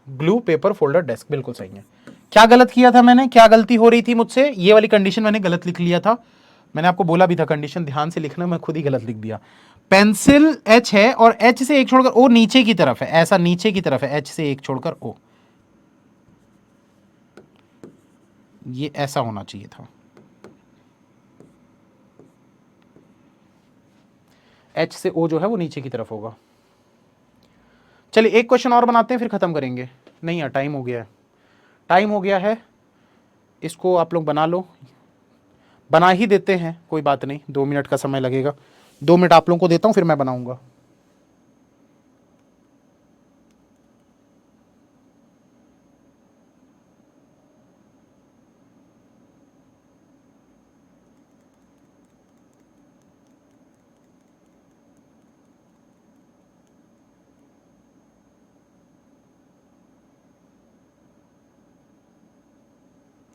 glue paper folder desk, बिल्कुल सही है। क्या गलत किया था मैंने, क्या गलती हो रही थी मुझसे, ये वाली कंडीशन मैंने गलत लिख लिया था। मैंने आपको बोला भी था कंडीशन ध्यान से लिखना, मैं खुद ही गलत लिख दिया। पेंसिल एच है और एच से 1 छोड़कर ओ नीचे की तरफ है, ऐसा नीचे की तरफ है, एच से 1 छोड़कर ओ, ये ऐसा होना चाहिए था। एच से ओ जो है वो नीचे की तरफ होगा। चलिए एक क्वेश्चन और बनाते हैं फिर खत्म करेंगे। नहीं यार टाइम हो गया है, टाइम हो गया है, इसको आप लोग बना लो, बना ही देते हैं, कोई बात नहीं, 2 मिनट का समय लगेगा। 2 मिनट आप लोगों को देता हूं, फिर मैं बनाऊंगा।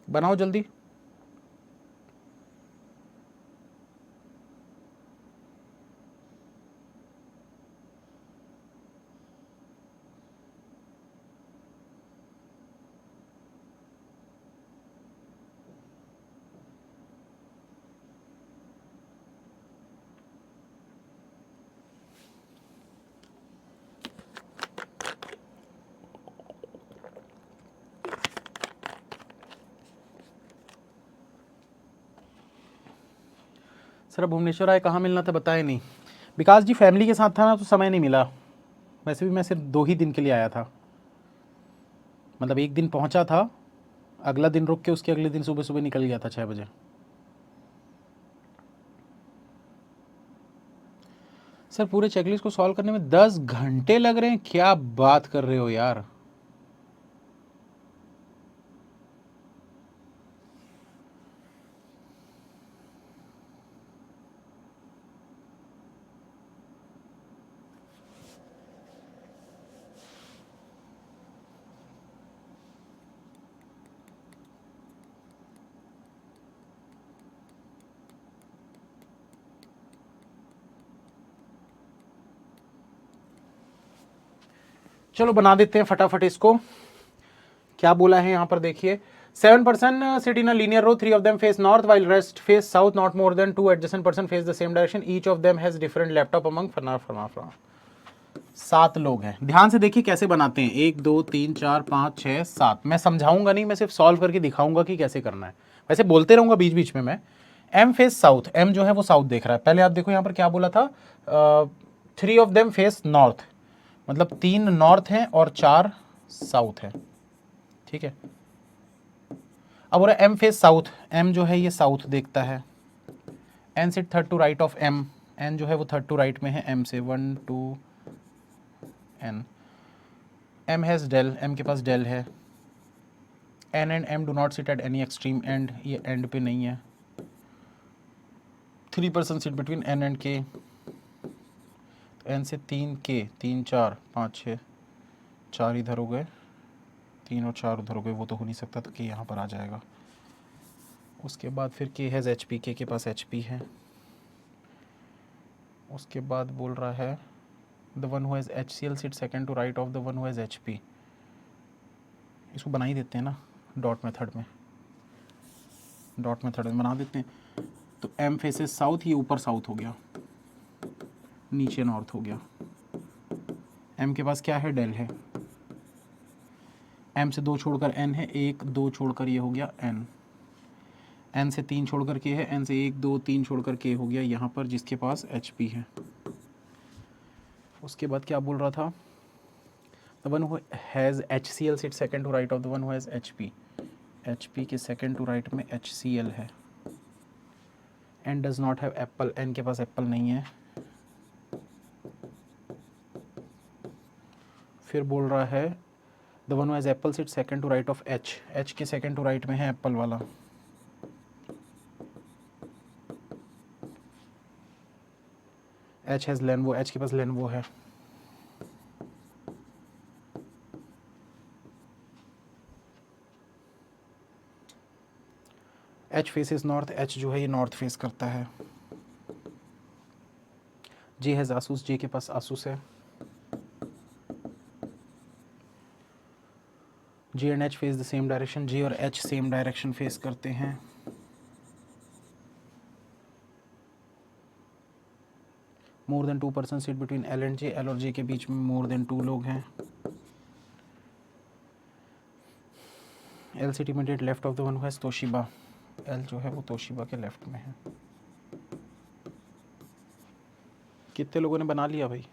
बनाओ जल्दी। सर भुवनेश्वर आए, कहाँ मिलना था बताया नहीं। विकास जी फैमिली के साथ था ना, तो समय नहीं मिला। वैसे भी मैं सिर्फ 2 ही दिन के लिए आया था, मतलब एक दिन पहुंचा था, अगला दिन रुक के उसके अगले दिन सुबह सुबह निकल गया था 6 बजे। सर पूरे चेकलिस्ट को सॉल्व करने में 10 घंटे लग रहे हैं, क्या बात कर रहे हो यार। चलो बना देते हैं फटाफट इसको। क्या बोला है यहाँ पर देखिए, 7% sit in a linear row, 3 of them face north while rest face south, not more than 2 adjacent person face the same direction, each of them has different laptop among फना 7 लोग हैं। ध्यान से देखिए कैसे बनाते हैं, 1 2 3 4 5 6 7। मैं समझाऊंगा नहीं, मैं सिर्फ सॉल्व करके दिखाऊंगा कि कैसे करना है। वैसे बोलते रहूंगा बीच बीच में मैं। एम फेस साउथ, एम जो है वो साउथ देख रहा है। पहले आप देखो यहाँ पर क्या बोला था, 3 ऑफ देम फेस नॉर्थ, मतलब 3 नॉर्थ हैं और 4 साउथ है, ठीक है। अब बोला एम फेस साउथ, एम जो है ये साउथ देखता है। N sit third to right of M, N जो है वो थर्ड टू राइट में है एम से, 1 2 N. M has Dell, M के पास डेल है। N and M do not sit at any extreme end, ये एंड पे नहीं है। 3 person sit between N and K, N से 3 के, 3 4 5 6, 4 इधर हो गए, 3 और 4 उधर हो गए, वो तो हो नहीं सकता, तो के यहाँ पर आ जाएगा। उसके बाद फिर के हैज़ एच पी, के पास एच पी है। उसके बाद बोल रहा है the one who has H C L sit second to right of the one who has H P. इसको बना ही देते हैं ना डॉट मेथड में, डॉट मेथड में बना देते हैं। तो एम फेसेस साउथ, ये ऊपर साउथ हो गया, नीचे नॉर्थ हो गया। एम के पास क्या है, डेल है। एम से 2 छोड़कर एन है, 1 2 छोड़कर ये हो गया एन। एन से 3 छोड़कर के है, एन से 1 2 3 छोड़कर के हो गया यहाँ पर जिसके पास एच पी है। उसके बाद क्या बोल रहा था, the one who has H C L sit second to right of the one who has H P. H P के सेकेंड टू राइट में एच सी एल है। N does not have apple, N के पास apple नहीं है। फिर बोल रहा है the one who has apple sit second to right of H, H के सेकेंड टू राइट में है एप्पल वाला। एच हैज़ लेनवो, एच के पास लेनवो है। एच फेसेस नॉर्थ, एच जो है ये नॉर्थ फेस करता है। जे हैज़ आसूस, जे के पास आसूस है। J and H face the same direction, J और एच सेम डायरेक्शन फेस करते हैं। More than 2 person seat between L and J, L और जे के बीच में मोर देन 2 लोग हैं। L sit immediate left of the one who has Toshiba, L जो है वो तोशिबा के लेफ्ट में है। कितने लोगों ने बना लिया भाई?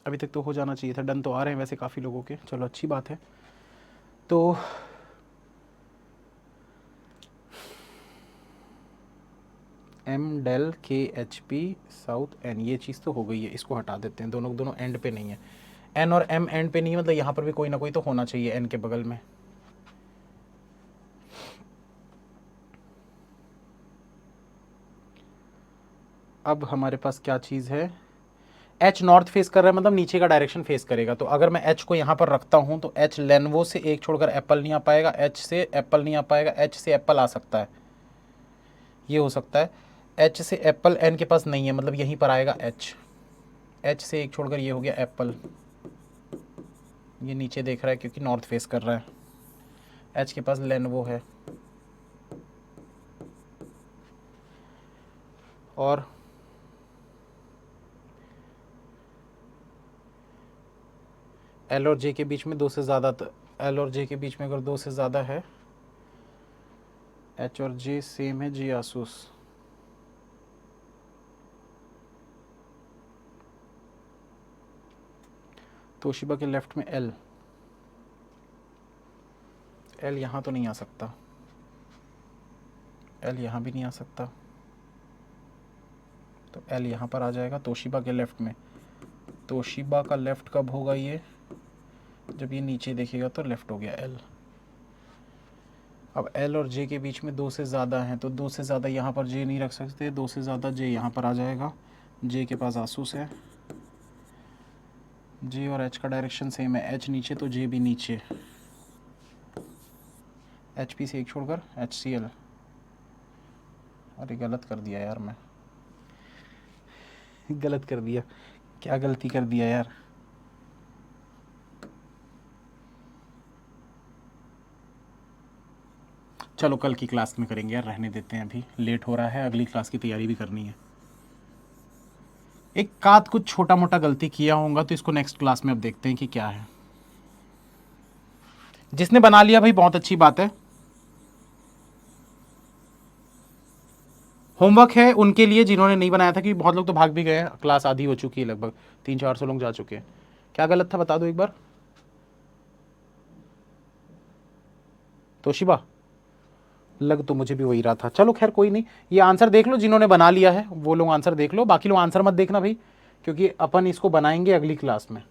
अभी तक तो हो जाना चाहिए था, डन तो आ रहे हैं वैसे काफ़ी लोगों के, चलो अच्छी बात है। तो एम डेल के एच पी साउथ एन, ये चीज़ तो हो गई है, इसको हटा देते हैं। दोनों एंड पे नहीं है, एन और एम एंड पे नहीं है, मतलब यहाँ पर भी कोई ना कोई तो होना चाहिए एन के बगल में। अब हमारे पास क्या चीज़ है, एच नॉर्थ फेस कर रहा है, मतलब नीचे का डायरेक्शन फेस करेगा। तो अगर मैं एच को यहाँ पर रखता हूँ तो एच लेनवो से 1 छोड़कर एप्पल नहीं आ पाएगा, एच से एप्पल नहीं आ पाएगा, एच से एप्पल आ सकता है, ये हो सकता है। एच से एप्पल एन के पास नहीं है, मतलब यहीं पर आएगा एच। एच से 1 छोड़कर ये हो गया एप्पल, ये नीचे देख रहा है क्योंकि नॉर्थ फेस कर रहा है। एच के पास लेनवो है। और एल और जे के बीच में 2 से ज़्यादा, एल और जे के बीच में अगर 2 से ज़्यादा है, एच और जे सेम है, जे आसूस, तोशिबा के लेफ्ट में एल, एल यहाँ तो नहीं आ सकता, एल यहाँ भी नहीं आ सकता, तो एल यहाँ पर आ जाएगा तोशिबा के लेफ्ट में। तोशिबा का लेफ्ट कब होगा, ये जब ये नीचे देखेगा तो लेफ्ट हो गया एल। अब एल और जे के बीच में 2 से ज़्यादा हैं, तो 2 से ज़्यादा यहाँ पर जे नहीं रख सकते, 2 से ज़्यादा जे यहाँ पर आ जाएगा। जे के पास आसूस है, जे और एच का डायरेक्शन सेम है, एच नीचे तो जे भी नीचे। एच पी से 1 छोड़कर एच सी एल, अरे गलत कर दिया यार, मैं गलत कर दिया, क्या गलती कर दिया यार। चलो कल की क्लास में करेंगे यार, रहने देते हैं, अभी लेट हो रहा है, अगली क्लास की तैयारी भी करनी है। एक आध कुछ छोटा मोटा गलती किया होगा तो इसको नेक्स्ट क्लास में अब देखते हैं कि क्या है। जिसने बना लिया भाई बहुत अच्छी बात है, होमवर्क है उनके लिए जिन्होंने नहीं बनाया था, कि बहुत लोग तो भाग भी गए हैं, क्लास आधी हो चुकी है, लगभग 300-400 लोग जा चुके हैं। क्या गलत था बता दो एक बार। तोशिबा लग तो मुझे भी वही रहा था, चलो खैर कोई नहीं। ये आंसर देख लो, जिन्होंने बना लिया है वो लोग आंसर देख लो, बाकी लोग आंसर मत देखना भाई, क्योंकि अपन इसको बनाएंगे अगली क्लास में।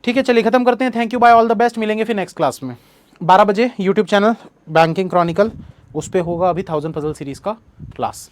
ठीक है चलिए खत्म करते हैं, thank you bye, all the best, मिलेंगे फिर नेक्स्ट क्लास में 12 बजे यूट्यूब चैनल बैंकिंग क्रॉनिकल, उस पर होगा अभी 1000 पजल सीरीज का क्लास।